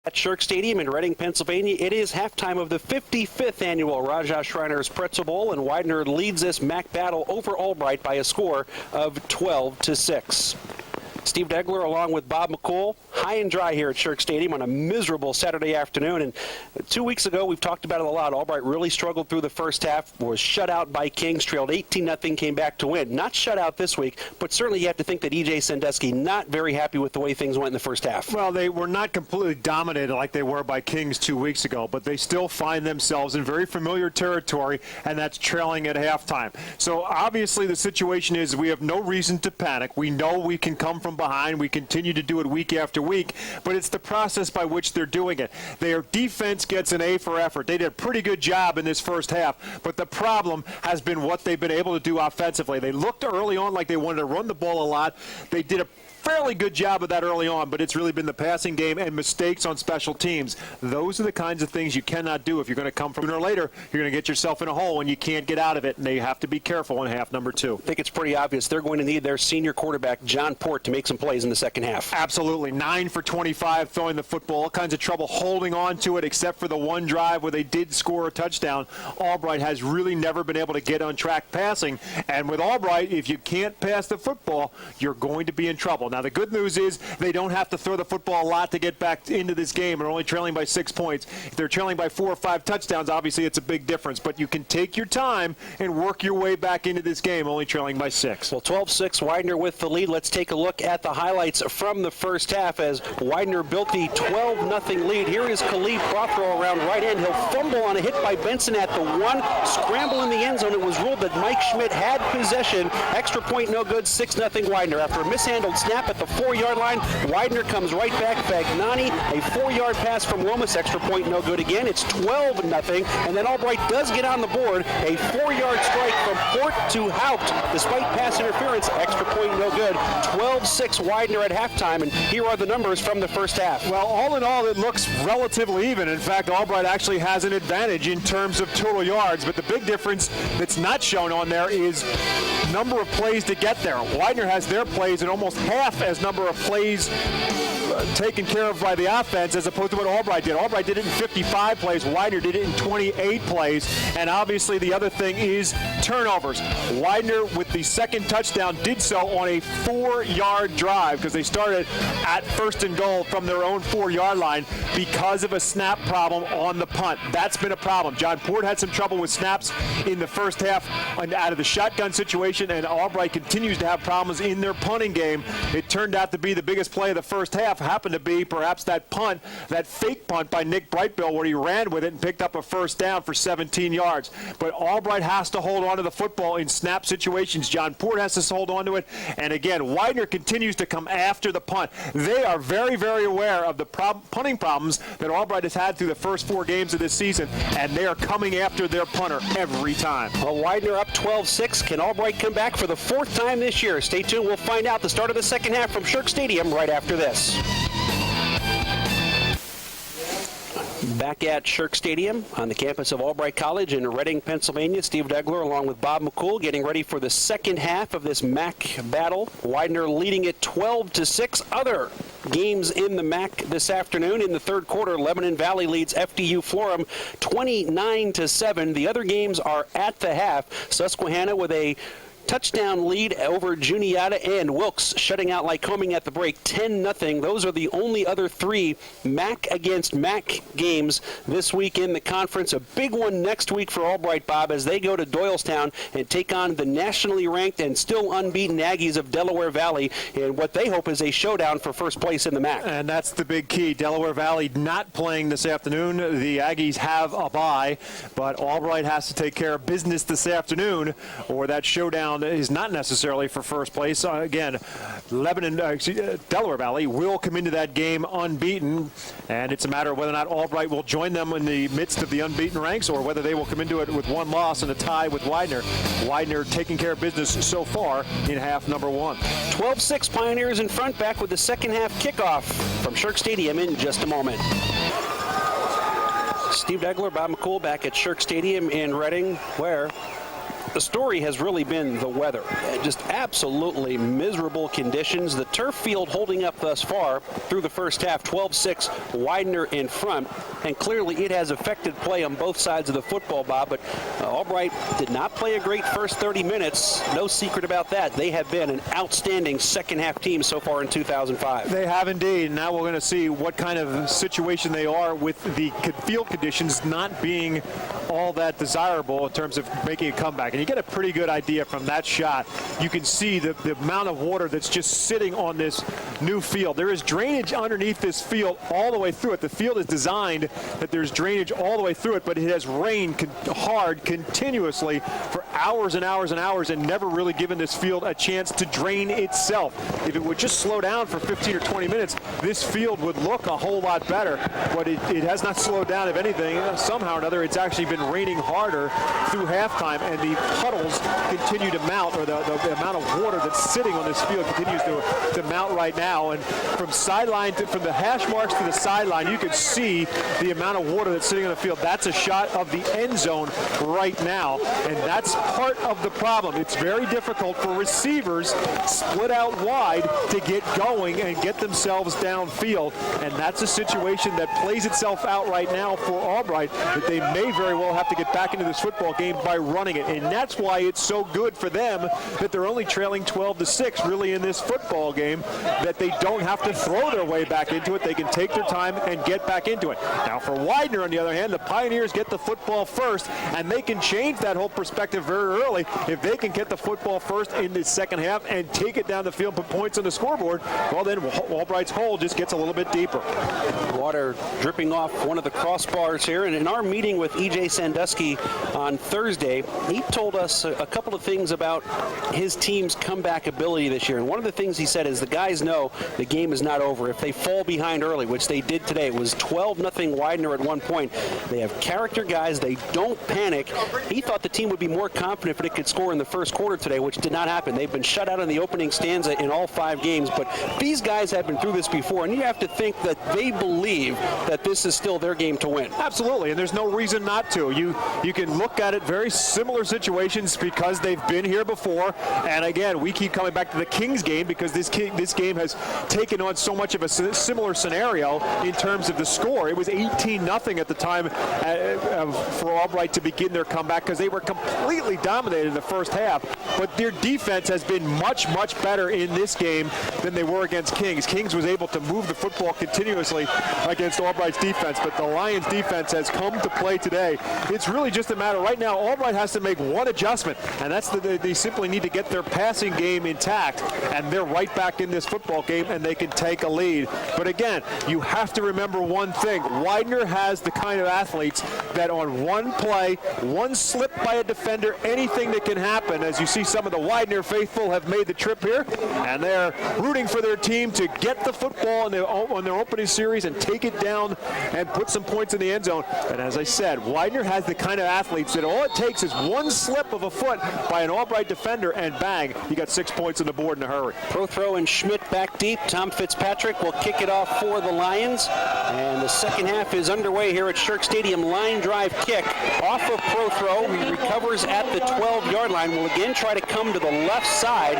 At Shirk Stadium in Reading, Pennsylvania, it is halftime of the 55th annual Rajah Shriners Pretzel Bowl, and Widener leads this MAC battle over Albright by a score of 12-6. Steve Degler along with Bob McCool, high and dry here at Shirk Stadium on a miserable Saturday afternoon. And 2 weeks ago, we've talked about it a lot. Albright really struggled through the first half, was shut out by Kings, trailed 18-0, came back to win. Not shut out this week, but certainly you have to think that E.J. Sandusky not very happy with the way things went in the first half. Well, they were not completely dominated like they were by Kings 2 weeks ago, but they still find themselves in very familiar territory, and that's trailing at halftime. So obviously the situation is we have no reason to panic. We know we can come from behind. We continue to do it week after week, but it's the process by which they're doing it. Their defense gets an A for effort. They did a pretty good job in this first half, but the problem has been what they've been able to do offensively. They looked early on like they wanted to run the ball a lot. They did a fairly good job of that early on, but it's really been the passing game and mistakes on special teams. Those are the kinds of things you cannot do if you're going to come from sooner or later. You're going to get yourself in a hole and you can't get out of it, and they have to be careful in half number 2. I think it's pretty obvious they're going to need their senior quarterback, John Port, to make some plays in the second half. Absolutely. 9 for 25 throwing the football. All kinds of trouble holding on to it except for the one drive where they did score a touchdown. Albright has really never been able to get on track passing, and with Albright, if you can't pass the football, you're going to be in trouble. Now, the good news is they don't have to throw the football a lot to get back into this game. They're only trailing by 6 points. If they're trailing by 4 or 5 touchdowns, obviously it's a big difference. But you can take your time and work your way back into this game, only trailing by 6. Well, 12-6, Widener with the lead. Let's take a look at the highlights from the first half as Widener built the 12-0 lead. Here is Khalid Prothero around right end. He'll fumble on a hit by Benson at the 1. Scramble in the end zone. It was ruled that Mike Schmidt had possession. Extra point no good, 6-0 Widener. After a mishandled snap at the 4-yard line, Widener comes right back. Bagnani, a 4-yard pass from Lomas, extra point no good again. It's 12-0, and then Albright does get on the board. A 4-yard strike from Port to Haupt, despite pass interference, extra point no good. 12-6 Widener at halftime, and here are the numbers from the first half. Well, all in all, it looks relatively even. In fact, Albright actually has an advantage in terms of total yards, but the big difference that's not shown on there is number of plays to get there. Widener has their plays in almost half as number of plays taken care of by the offense as opposed to what Albright did. Albright did it in 55 plays. Widener did it in 28 plays. And obviously the other thing is turnovers. Widener, with the second touchdown, did so on a 4-yard drive because they started at 1st and goal from their own 4-yard line because of a snap problem on the punt. That's been a problem. John Port had some trouble with snaps in the first half out of the shotgun situation, and Albright continues to have problems in their punting game. It turned out to be the biggest play of the first half, happened to be perhaps that punt, that fake punt by Nick Brightbill where he ran with it and picked up a first down for 17 yards. But Albright has to hold on to the football in snap situations. John Port has to hold on to it. And again, Widener continues to come after the punt. They are very, very aware of the punting problems that Albright has had through the first 4 games of this season, and they are coming after their punter every time. Well, Widener up 12-6. Can Albright come back for the 4th time this year? Stay tuned. We'll find out the start of the second half from Shirk Stadium right after this. Back at Shirk Stadium on the campus of Albright College in Reading, Pennsylvania. Steve Degler along with Bob McCool getting ready for the second half of this MAC battle. Widener leading it 12-6. Other games in the MAC this afternoon. In the third quarter, Lebanon Valley leads FDU Florham 29-7. The other games are at the half. Susquehanna with a touchdown lead over Juniata, and Wilkes shutting out Lycoming at the break 10-0. Those are the only other 3 MAC against MAC games this week in the conference. A big one next week for Albright, Bob, as they go to Doylestown and take on the nationally ranked and still unbeaten Aggies of Delaware Valley in what they hope is a showdown for first place in the MAC. And that's the big key. Delaware Valley not playing this afternoon. The Aggies have a bye, but Albright has to take care of business this afternoon, or that showdown is not necessarily for first place. Again, Delaware Valley will come into that game unbeaten, and it's a matter of whether or not Albright will join them in the midst of the unbeaten ranks or whether they will come into it with 1 loss and a tie with Widener. Widener taking care of business so far in half number 1. 12-6 Pioneers in front, back with the second half kickoff from Shirk Stadium in just a moment. Steve Degler, Bob McCool back at Shirk Stadium in Reading, where The story has really been the weather. Just absolutely miserable conditions. The turf field holding up thus far through the first half, 12-6, Widener in front. And clearly it has affected play on both sides of the football, Bob. But Albright did not play a great first 30 minutes. No secret about that. They have been an outstanding second half team so far in 2005. They have indeed. Now we're going to see what kind of situation they are with the field conditions not being all that desirable in terms of making a comeback. And you get a pretty good idea from that shot. You can see the amount of water that's just sitting on this new field. There is drainage underneath this field all the way through it. The field is designed that there's drainage all the way through it, but it has rained hard continuously for hours and hours and hours and never really given this field a chance to drain itself. If it would just slow down for 15 or 20 minutes, this field would look a whole lot better, but it has not slowed down. If anything, somehow or another, it's actually been raining harder through halftime, and the puddles continue to mount, or the amount of water that's sitting on this field continues to mount right now. And from from the hash marks to the sideline, you can see the amount of water that's sitting on the field. That's a shot of the end zone right now, and that's part of the problem. It's very difficult for receivers split out wide to get going and get themselves downfield, and that's a situation that plays itself out right now for Albright, that they may very well have to get back into this football game by running it. And that's why it's so good for them that they're only trailing 12-6 really in this football game, that they don't have to throw their way back into it. They can take their time and get back into it. Now for Widener, on the other hand, the Pioneers get the football first, and they can change that whole perspective very early. If they can get the football first in the second half and take it down the field, put points on the scoreboard, well then Albright's hole just gets a little bit deeper. Water dripping off one of the crossbars here. And in our meeting with E.J. Sandusky on Thursday, he told us a couple of things about his team's comeback ability this year. And one of the things he said is the guys know the game is not over. If they fall behind early, which they did today, it was 12-0 Widener at one point. They have character guys. They don't panic. He thought the team would be more confident if it could score in the first quarter today, which did not happen. They've been shut out in the opening stanza in all 5 games, but these guys have been through this before, and you have to think that they believe that this is still their game to win. Absolutely, and there's no reason not to. You can look at it very similar situations because they've been here before, and again, we keep coming back to the Kings game because this game has taken on so much of a similar scenario in terms of the score. It was 18-0 at the time for Albright to begin their comeback because they were completely dominated in the first half, but their defense has been much, much better in this game than they were against Kings. Kings was able to move the football continuously against Albright's defense, but the Lions defense has come to play today. It's really just a matter right now. Albright has to make one adjustment, and that's they simply need to get their passing game intact, and they're right back in this football game, and they can take a lead. But again, you have to remember one thing. Widener has the kind of athletes that on one play, one slip by a defender, anything that can happen. As you see, some of the Widener faithful have made the trip here, and they're rooting for their team to get the football on their opening series and take it down and put some points in the end zone. And as I said, Widener has the kind of athletes that all it takes is one slip of a foot by an Albright defender, and bang, you got 6 points on the board in a hurry. Prothro and Schmidt back deep. Tom Fitzpatrick will kick it off for the Lions. And the second half is underway here at Shirk Stadium. Line drive kick off of Prothro. He recovers at the 12-yard line. Will again try to come to the left side.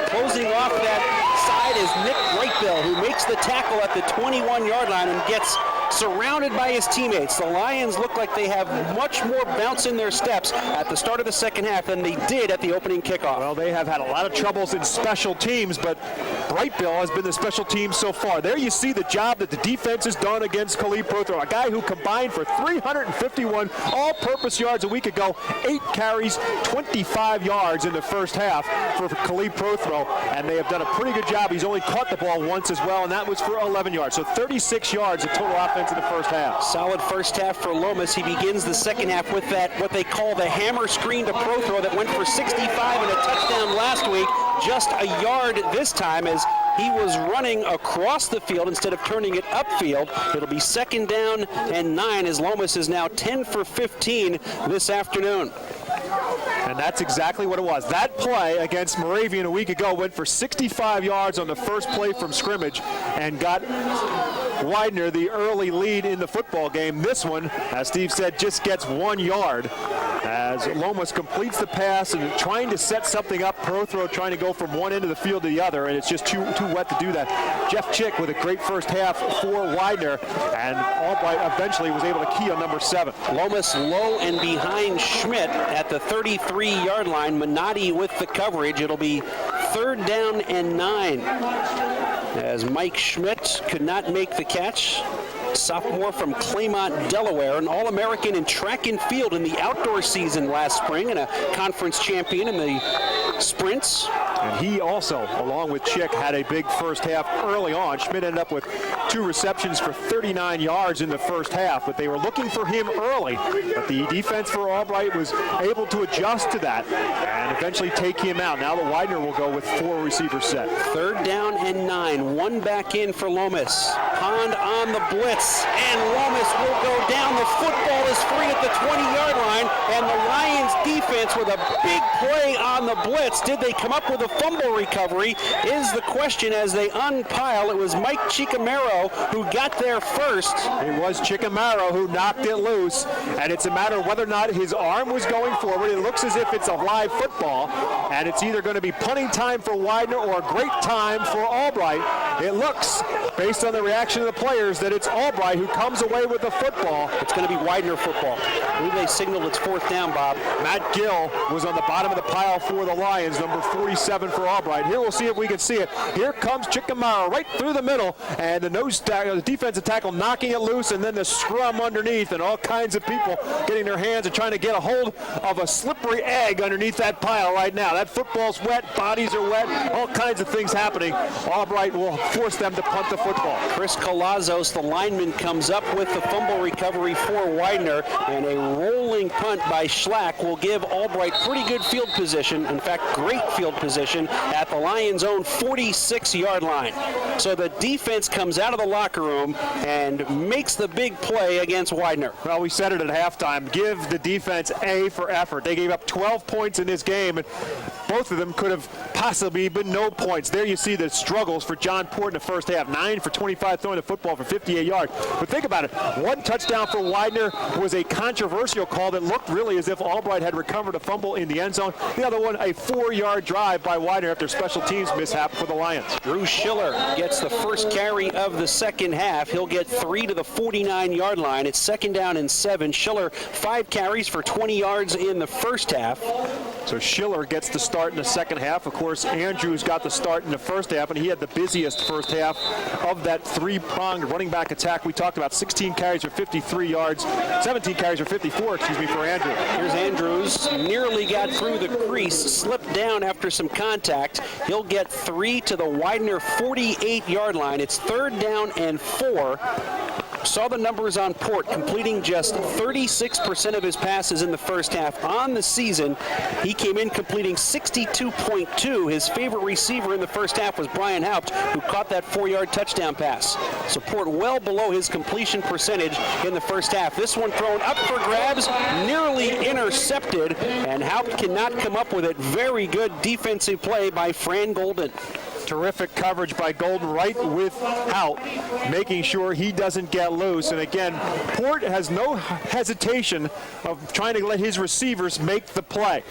Closing off that side is Nick Brightbill, who makes the tackle at the 21-yard line and gets surrounded by his teammates. The Lions look like they have much more bounce in their steps at the start of the second half than they did at the opening kickoff. Well, they have had a lot of troubles in special teams, but Brightbill has been the special team so far. There you see the job that the defense has done against Khalid Prothro, a guy who combined for 351 all-purpose yards a week ago, 8 carries, 25 yards in the first half for Khalid Prothro, and they have done a pretty good job. He's only caught the ball once as well, and that was for 11 yards. So 36 yards of total offense in the first half. Solid first half for Lomas. He begins the second half with that, what they call the hammer screen to Prothro that went for 65 and a touchdown last week. Just a yard this time as he was running across the field instead of turning it upfield. It'll be 2nd down and 9 as Lomas is now 10 for 15 this afternoon. And that's exactly what it was. That play against Moravian a week ago went for 65 yards on the first play from scrimmage and got Widener the early lead in the football game. This one, as Steve said, just gets 1 yard. as Lomas completes the pass and trying to set something up. Pro throw trying to go from one end of the field to the other, and it's just too wet to do that. Jeff Chick with a great first half for Widener, and Albright eventually was able to key on number 7. Lomas low and behind Schmidt at the 33-yard line. Minotti with the coverage. It'll be 3rd down and 9. As Mike Schmidt could not make the catch. Sophomore from Claymont, Delaware, an All-American in track and field in the outdoor season last spring and a conference champion in the sprints. And he also, along with Chick, had a big first half early on. Schmidt ended up with 2 receptions for 39 yards in the first half, but they were looking for him early. But the defense for Albright was able to adjust to that and eventually take him out. Now the Widener will go with 4 receivers set. 3rd down and 9. 1 back in for Lomas. Pond on the blitz, and Lomas will go down. The football is free at the 20-yard line, and the Lions defense with a big play on the blitz. Did they come up with a fumble recovery is the question as they unpile. It was Mike Chicamaro who got there first. It was Chicamaro who knocked it loose, and it's a matter of whether or not his arm was going forward. It looks as if it's a live football, and it's either going to be punting time for Widener or a great time for Albright. It looks, based on the reaction of the players, that it's Albright who comes away with the football. It's going to be Widener football. I believe they signaled it's 4th down, Bob. Matt Gill was on the bottom of the pile for the Lions, number 47 for Albright. Here we'll see if we can see it. Here comes Chicamaro right through the middle, and the defensive tackle knocking it loose, and then the scrum underneath, and all kinds of people getting their hands and trying to get a hold of a slippery egg underneath that pile right now. That football's wet, bodies are wet, all kinds of things happening. Albright will force them to punt the football. Chris Colazos, the lineman, comes up with the fumble recovery for Widener, and a rolling punt by Schlack will give Albright pretty good field position, in fact great field position, at the Lions' own 46-yard line. So the defense comes out of the locker room and makes the big play against Widener. Well, we said it at halftime. Give the defense A for effort. They gave up 12 points in this game, and both of them could have possibly been no points. There you see the struggles for John Port in the first half. 9 for 25 throwing the football for 58 yards. But think about it. 1 touchdown for Widener was a controversial call that looked really as if Albright had recovered a fumble in the end zone. The other one, a 4-yard drive by Widener after special teams mishap for the Lions. Drew Schiller gets the first carry of the second half. He'll get 3 to the 49-yard line. It's 2nd down and 7. Schiller 5 carries for 20 yards in the first half. So Schiller gets the start in the second half. Of course, Andrews got the start in the first half, and he had the busiest first half of that 3-pronged running back attack we talked about. 16 carries for 53 yards, 17 carries for 54, for Andrews. Here's Andrews, nearly got through the crease, slipped down after some contact. He'll get 3 to the Widener 48-yard line. It's 3rd down and 4. Saw the numbers on Port, completing just 36% of his passes in the first half. On the season, he came in completing 62.2. His favorite receiver in the first half was Brian Haupt, who caught that 4-yard touchdown pass. So Port well below his completion percentage in the first half. This one thrown up for grabs, nearly intercepted, and Haupt cannot come up with it. Very good defensive play by Fran Golden. Terrific coverage by Golden right with Hout, making sure he doesn't get loose. And again, Port has no hesitation of trying to let his receivers make the play.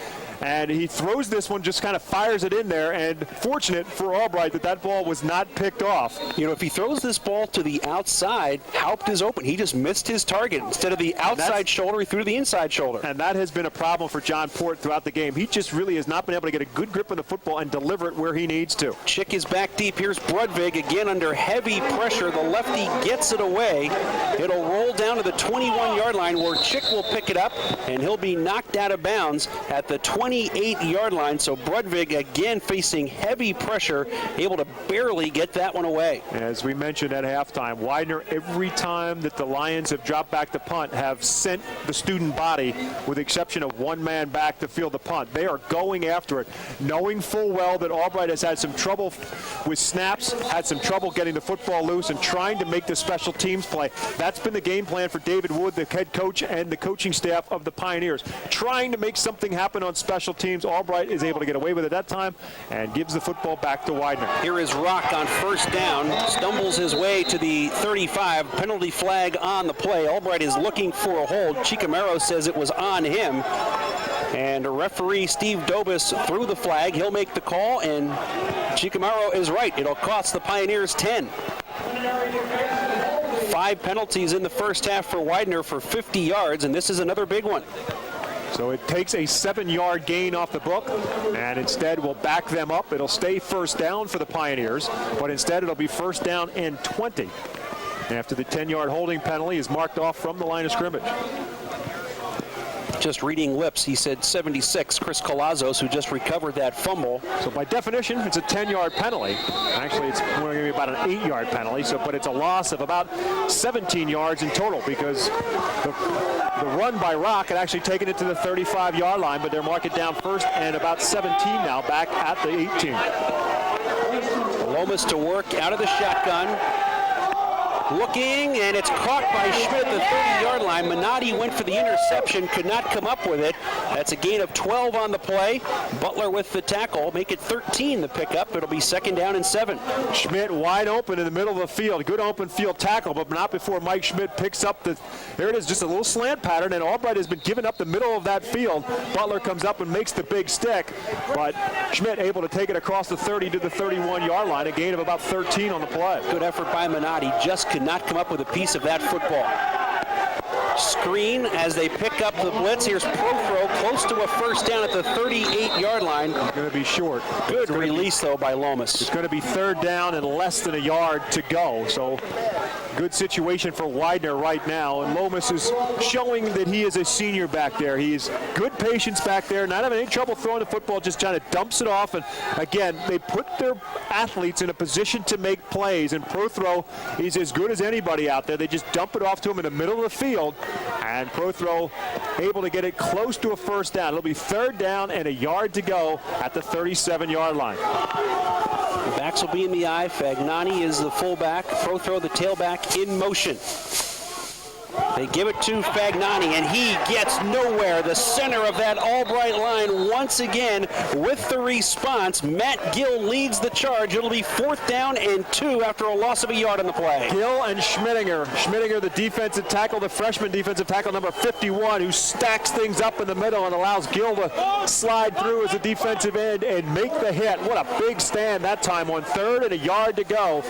And he throws this one, just kind of fires it in there, and fortunate for Albright that ball was not picked off. You know, if he throws this ball to the outside, Haupt is open. He just missed his target. Instead of the outside shoulder, he threw the inside shoulder. And that has been a problem for John Port throughout the game. He just really has not been able to get a good grip on the football and deliver it where he needs to. Chick is back deep. Here's Brudvig again under heavy pressure. The lefty gets it away. It'll roll down to the 21-yard line where Chick will pick it up, and he'll be knocked out of bounds at the 28-yard line. So Brudvig again facing heavy pressure, able to barely get that one away. As we mentioned at halftime, Widener, every time that the Lions have dropped back to punt, have sent the student body, with the exception of one man back to field the punt. They are going after it, knowing full well that Albright has had some trouble with snaps, had some trouble getting the football loose, and trying to make the special teams play. That's been the game plan for David Wood, the head coach, and the coaching staff of the Pioneers, trying to make something happen on special special teams. Albright is able to get away with it that time and gives the football back to Widener. Here is Rock on first down, stumbles his way to the 35, penalty flag on the play. Albright is looking for a hold. Chicamero says it was on him. And referee Steve Dobis threw the flag. He'll make the call, and Chicamero is right. It'll cost the Pioneers 10. 5 penalties in the first half for Widener for 50 yards, and this is another big one. So it takes a 7-yard gain off the book, and instead will back them up. It'll stay first down for the Pioneers, but instead it'll be first down and 20 after the 10-yard holding penalty is marked off from the line of scrimmage. Just reading lips, he said 76. Chris Colazos, who just recovered that fumble. So by definition, it's a 10-yard penalty. Actually, it's going to be about an 8-yard penalty. But it's a loss of about 17 yards in total because the run by Rock had actually taken it to the 35-yard line, but they're marking it down first and about 17 now, back at the 18. Lomas to work out of the shotgun. Looking, and it's caught by Schmidt at the 30-yard line. Minotti went for the interception, could not come up with it. That's a gain of 12 on the play. Butler with the tackle, make it 13 the pickup. It'll be second down and 7. Schmidt wide open in the middle of the field. Good open field tackle, but not before Mike Schmidt picks up the, there it is, just a little slant pattern, and Albright has been giving up the middle of that field. Butler comes up and makes the big stick, but Schmidt able to take it across the 30 to the 31-yard line, a gain of about 13 on the play. Good effort by Minotti, just could not come up with a piece of that football. Screen as they pick up the blitz. Here's Prothro close to a first down at the 38-yard line. It's going to be short. Good release, though, by Lomas. It's going to be third down and less than a yard to go. So good situation for Widener right now. And Lomas is showing that he is a senior back there. He's good patience back there, not having any trouble throwing the football, just trying to dumps it off. And again, they put their athletes in a position to make plays. And Prothro is as good as anybody out there. They just dump it off to him in the middle of the field. And Prothro able to get it close to a first down. It'll be third down and a yard to go at the 37-yard line. The backs will be in the eye. Fagnani is the fullback. Prothro the tailback in motion. They give it to Fagnani, and he gets nowhere. The center of that Albright line once again with the response. Matt Gill leads the charge. It'll be fourth down and 2 after a loss of a yard on the play. Gill and Schmittinger. Schmittinger, the defensive tackle, the freshman defensive tackle, number 51, who stacks things up in the middle and allows Gill to slide through as a defensive end and make the hit. What a big stand that time on third and a yard to go.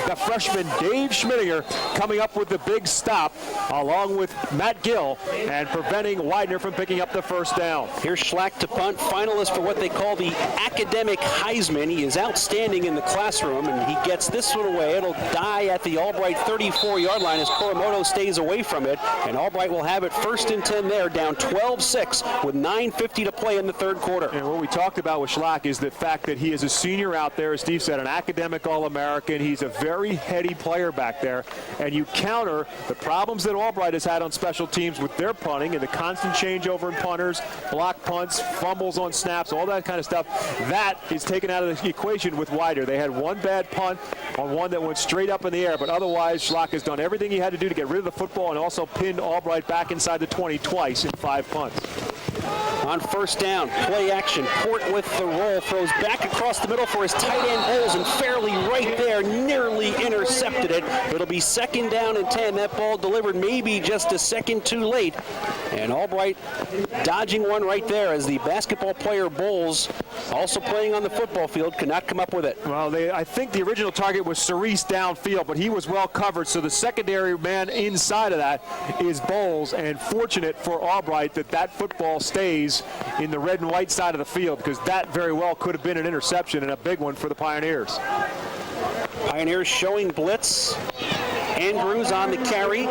The freshman Dave Schmittinger coming up with the big stop, along with Matt Gill, and preventing Widener from picking up the first down. Here's Schlack to punt, finalist for what they call the academic Heisman. He is outstanding in the classroom, and he gets this one away. It'll die at the Albright 34-yard line as Koromoto stays away from it, and Albright will have it first and 10 there, down 12-6 with 9:50 to play in the third quarter. And what we talked about with Schlack is the fact that he is a senior out there, as Steve said, an academic All-American. He's a very heady player back there, and you counter the problems that Albright has had on special teams with their punting and the constant changeover in punters, block punts, fumbles on snaps, all that kind of stuff. That is taken out of the equation with Widener. They had one bad punt on one that went straight up in the air, but otherwise Schlack has done everything he had to do to get rid of the football and also pinned Albright back inside the 20 twice in 5 punts. On first down, play action. Port with the roll, throws back across the middle for his tight end Bowles, and fairly right there, nearly intercepted it. It'll be second down and 10. That ball delivered maybe just a second too late. And Albright dodging one right there as the basketball player Bowles, also playing on the football field, could not come up with it. Well, I think the original target was Cerise downfield, but he was well covered. So the secondary man inside of that is Bowles, and fortunate for Albright that football stays in the red and white side of the field, because that very well could have been an interception and a big one for the Pioneers. Pioneers showing blitz. Andrews on the carry,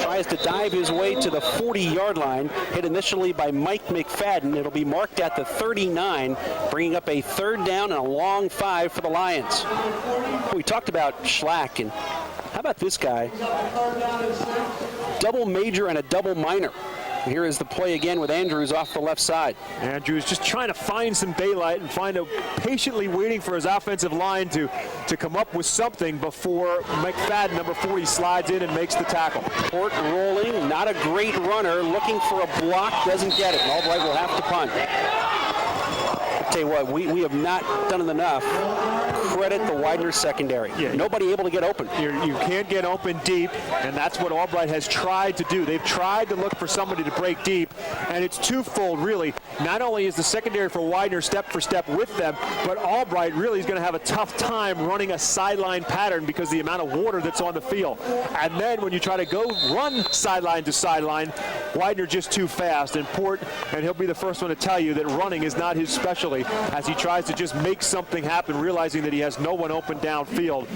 tries to dive his way to the 40-yard line, hit initially by Mike McFadden. It'll be marked at the 39, bringing up a third down and a long 5 for the Lions. We talked about Schlack, and how about this guy? Double major and a double minor. Here is the play again with Andrews off the left side. Andrews just trying to find some daylight and patiently waiting for his offensive line to come up with something before McFadden, number 40, slides in and makes the tackle. Port rolling, not a great runner, looking for a block, doesn't get it. Albright will have to punt. Tell you what, we have not done it enough. Credit the Widener secondary. Yeah. Nobody able to get open. You can't get open deep, and that's what Albright has tried to do. They've tried to look for somebody to break deep, and it's twofold, really. Not only is the secondary for Widener step for step with them, but Albright really is going to have a tough time running a sideline pattern because of the amount of water that's on the field. And then when you try to go run sideline to sideline, Widener just too fast. And Port, and he'll be the first one to tell you that running is not his specialty as he tries to just make something happen, realizing that he has no one open downfield.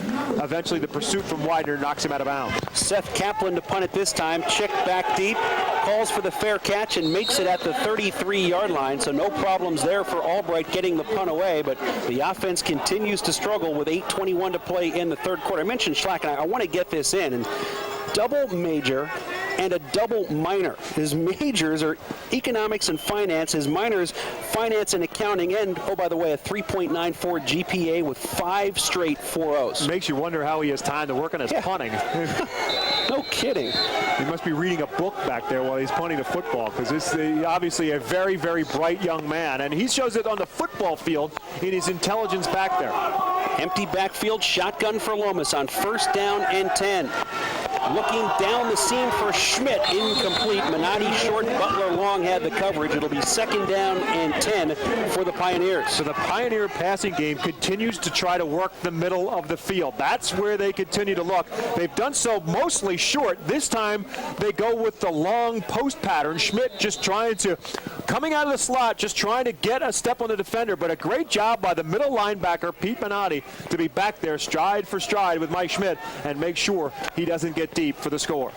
Eventually the pursuit from Widener knocks him out of bounds. Seth Kaplan to punt it this time. Chick back deep, calls for the fair catch and makes it at the 33-yard line, so no problems there for Albright getting the punt away, but the offense continues to struggle with 8:21 to play in the third quarter. I mentioned Schlack, and I want to get this in, and double major and a double minor. His majors are economics and finance. His minors, finance and accounting, and, oh, by the way, a 3.94 GPA with 5 straight 4.0s. Makes you wonder how he has time to work on his punting. No kidding. He must be reading a book back there while he's punting the football, because it's obviously a very, very bright young man, and he shows it on the football field in his intelligence back there. Empty backfield, shotgun for Lomas on 1st down and 10. Looking down the seam for Schmidt, incomplete. Minotti short, Butler long had the coverage. It'll be 2nd down and 10 for the Pioneers. So the Pioneer passing game continues to try to work the middle of the field. That's where they continue to look. They've done so mostly short. This time they go with the long post pattern. Schmidt just trying to, coming out of the slot, just trying to get a step on the defender, but a great job by the middle linebacker, Pete Minotti, to be back there stride for stride with Mike Schmidt and make sure he doesn't get deep for the score.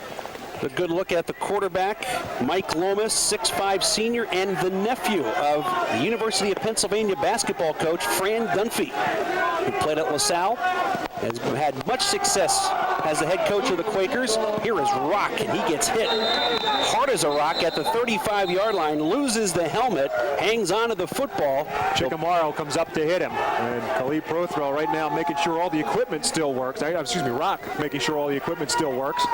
A good look at the quarterback, Mike Lomas, 6'5" senior, and the nephew of the University of Pennsylvania basketball coach, Fran Dunphy, who played at LaSalle, has had much success as the head coach of the Quakers. Here is Rock, and he gets hit hard as a rock at the 35-yard line, loses the helmet, hangs on to the football. Chickamaro comes up to hit him, and Khalid Prothro right now making sure all the equipment still works. Rock making sure all the equipment still works.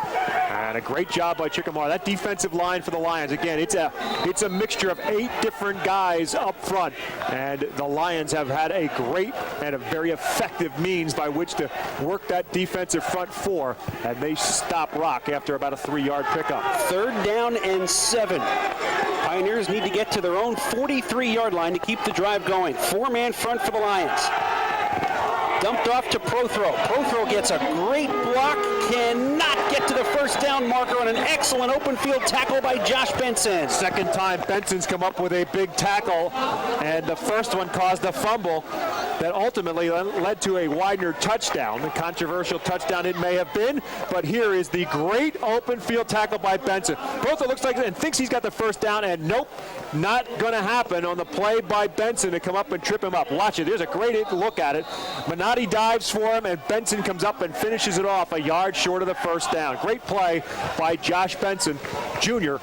And a great job by Chickamaro. That defensive line for the Lions, again, it's a mixture of 8 different guys up front, and the Lions have had a great and a very effective means by which to work that defensive front 4, and they stop Rock after about a 3-yard pickup. 3rd down and 7. Pioneers need to get to their own 43-yard line to keep the drive going. 4-man front for the Lions. Dumped off to Prothro. Prothro gets a great block, cannot get to the 1st down marker on an excellent open field tackle by Josh Benson. Second time Benson's come up with a big tackle, and the first one caused a fumble that ultimately led to a Widener touchdown. A controversial touchdown it may have been, but here is the great open field tackle by Benson. Prothro looks like and thinks he's got the 1st down, and nope, not going to happen on the play by Benson to come up and trip him up. Watch it. There's a great look at it. Minotti dives for him, and Benson comes up and finishes it off a yard short of the 1st down. Great play by Josh Benson, Jr.,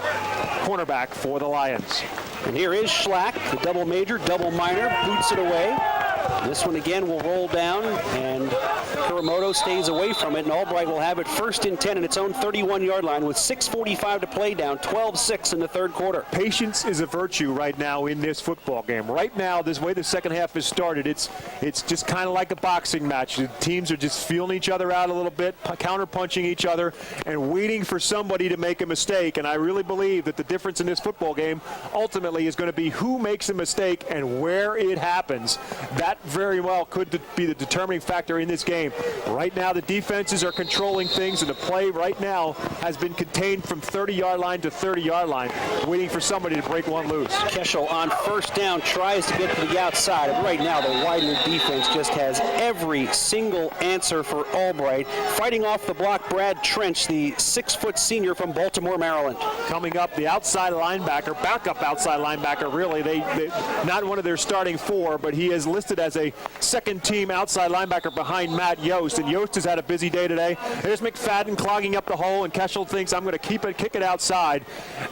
cornerback for the Lions. And here is Schlack, the double major, double minor, boots it away. This one again will roll down, and Kuramoto stays away from it, and Albright will have it 1st and 10 in its own 31-yard line with 6:45 to play, down 12-6 in the 3rd quarter. Patience is a virtue right now in this football game. Right now, this way the second half has started, it's just kind of like a boxing match. The teams are just feeling each other out a little bit, counter-punching each other, and waiting for somebody to make a mistake. And I really believe that the difference in this football game ultimately is going to be who makes a mistake and where it happens. That very well could be the determining factor in this game. Right now, the defenses are controlling things, and the play right now has been contained from 30-yard line to 30-yard line, waiting for somebody to break one loose. Keschel on 1st down tries to get to the outside, and right now the Widener defense just has every single answer for Albright. Fighting off the block, Brad Trench, the 6-foot senior from Baltimore, Maryland. Coming up, the outside linebacker, backup outside linebacker, really. They not one of their starting 4, but he is listed as a 2nd-team outside linebacker behind Matt Yost, and Yost has had a busy day today. There's McFadden clogging up the hole, and Keschel thinks, I'm going to kick it outside.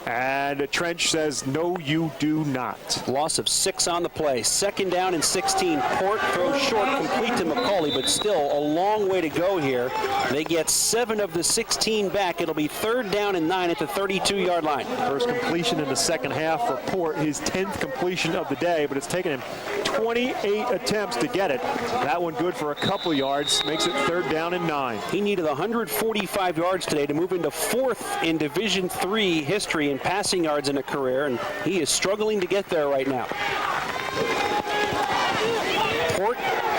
And Trench says, no, you do not. Loss of 6 on the play. Second down and 16. Port throws short, complete to McCauley, but still a long way to go here. They get 7 of the 16 back. It'll be third down and 9 at the 32-yard line. First completion in the second half for Port, his 10th completion of the day, but it's taken him 28 attempts to get it. That one good for a couple yards, makes it third down and 9. He needed 145 yards today to move into 4th in Division III history in passing yards in a career, and he is struggling to get there right now. Port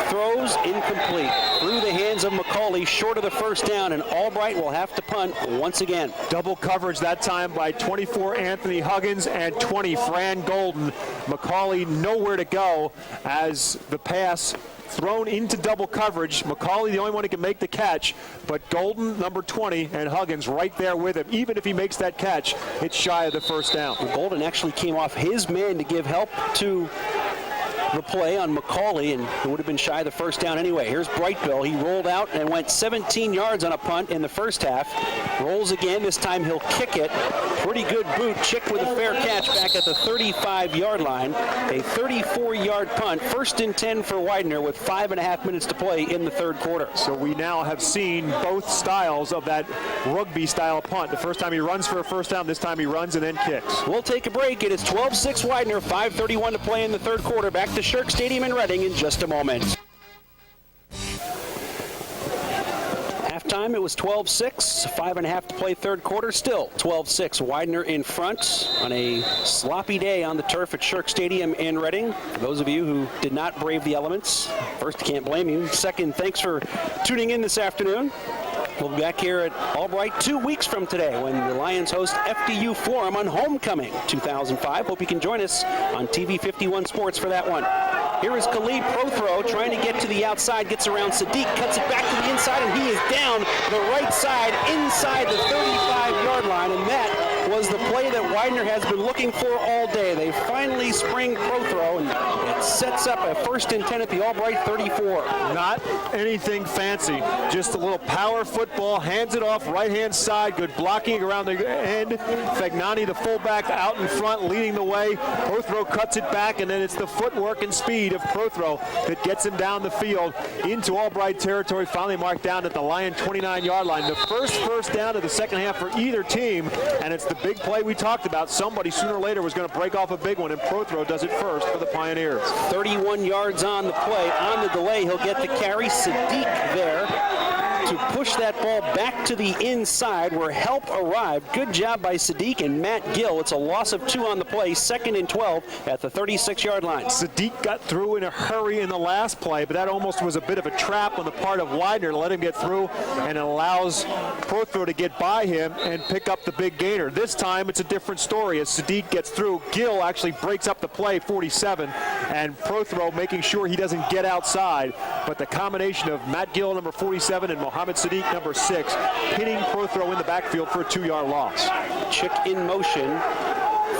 throws incomplete through the hands of McCauley, short of the first down, and Albright will have to punt once again. Double coverage that time by 24 Anthony Huggins and 20 Fran Golden. McCauley nowhere to go as the pass thrown into double coverage. McCauley the only one who can make the catch, but Golden, number 20, and Huggins right there with him. Even if he makes that catch, it's shy of the first down. Golden actually came off his man to give help to the play on McCauley, and it would have been shy of the first down anyway. Here's Brightbill. He rolled out and went 17 yards on a punt in the first half. Rolls again. This time he'll kick it. Pretty good boot. Chick with a fair catch back at the 35-yard line. A 34-yard punt. First and 10 for Widener with 5.5 minutes to play in the third quarter. So we now have seen both styles of that rugby-style punt. The first time he runs for a first down. This time he runs and then kicks. We'll take a break. It is 12-6 Widener. 5:31 to play in the third quarter. Back to Shirk Stadium in Reading in just a moment. Halftime, it was 12-6, 5.5 to play third quarter. Still 12-6, Widener in front on a sloppy day on the turf at Shirk Stadium in Reading. For those of you who did not brave the elements, first, can't blame you. Second, thanks for tuning in this afternoon. We'll be back here at Albright 2 weeks from today when the Lions host FDU Forum on Homecoming 2005. Hope you can join us on TV 51 Sports for that one. Here is Khalid Prothro trying to get to the outside, gets around Sadiq, cuts it back to the inside, and he is down the right side inside the 35-yard line, and that was the play that Widener has been looking for all day. They finally spring Prothro, and it sets up a first and 10 at the Albright 34. Not anything fancy, just a little power football, hands it off right-hand side, good blocking around the end. Fagnani, the fullback, out in front, leading the way. Prothro cuts it back, and then it's the footwork and speed of Prothro that gets him down the field into Albright territory, finally marked down at the Lion 29-yard line. The first down of the second half for either team, and it's the big play we talked about. Somebody sooner or later was going to break off a big one, and Prothro does it first for the Pioneers. 31 yards on the play. On the delay, he'll get the carry. Sadiq there to push that ball back to the inside where help arrived. Good job by Sadiq and Matt Gill. It's a loss of 2 on the play, second and 12 at the 36-yard line. Sadiq got through in a hurry in the last play, but that almost was a bit of a trap on the part of Widener to let him get through, and it allows Prothro to get by him and pick up the big gainer. This time it's a different story. As Sadiq gets through, Gill actually breaks up the play, 47, and Prothro making sure he doesn't get outside. But the combination of Matt Gill, number 47, and Mohamed Sadiq, number 6, pinning Prothro in the backfield for a 2-yard loss. Chick in motion.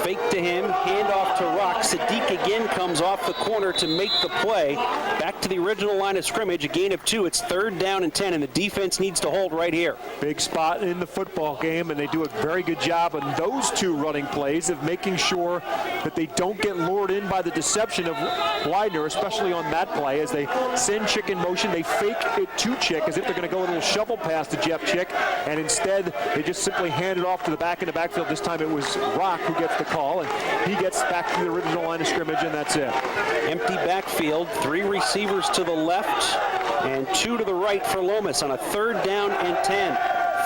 Fake to him, handoff to Rock. Sadiq again comes off the corner to make the play. Back to the original line of scrimmage, a gain of 2. It's third down and 10, and the defense needs to hold right here. Big spot in the football game, and they do a very good job on those 2 running plays of making sure that they don't get lured in by the deception of Widener, especially on that play. As they send Chick in motion, they fake it to Chick as if they're going to go a little shovel pass to Jeff Chick, and instead they just simply hand it off to the back in the backfield. This time it was Rock who gets the call, and he gets back to the original line of scrimmage, and that's it. Empty backfield, 3 receivers to the left and 2 to the right for Lomas on a third down and 10.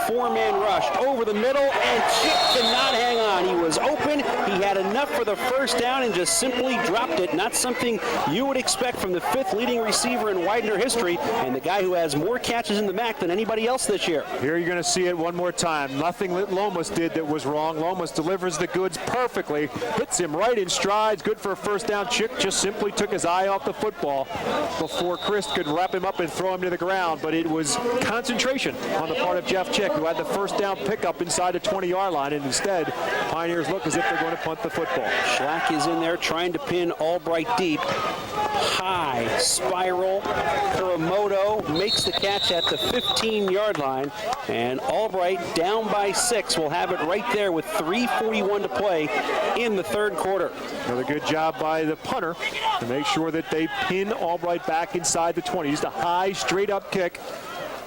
4-man rush over the middle, and Chick cannot hang on. He was open. He had enough for the first down and just simply dropped it. Not something you would expect from the 5th leading receiver in Widener history and the guy who has more catches in the MAC than anybody else this year. Here you're going to see it one more time. Nothing that Lomas did that was wrong. Lomas delivers the goods perfectly, hits him right in strides, good for a first down. Chick just simply took his eye off the football before Chris could wrap him up and throw him to the ground, but it was concentration on the part of Jeff Chick, who had the first down pickup inside the 20-yard line, and instead Pioneers look as if they're going to punt the football. football. Schlack is in there trying to pin Albright deep. High spiral. Kuramoto makes the catch at the 15-yard line, and Albright down by 6 will have it right there with 3:41 to play in the third quarter. Another good job by the punter to make sure that they pin Albright back inside the 20. Used a high, straight-up kick.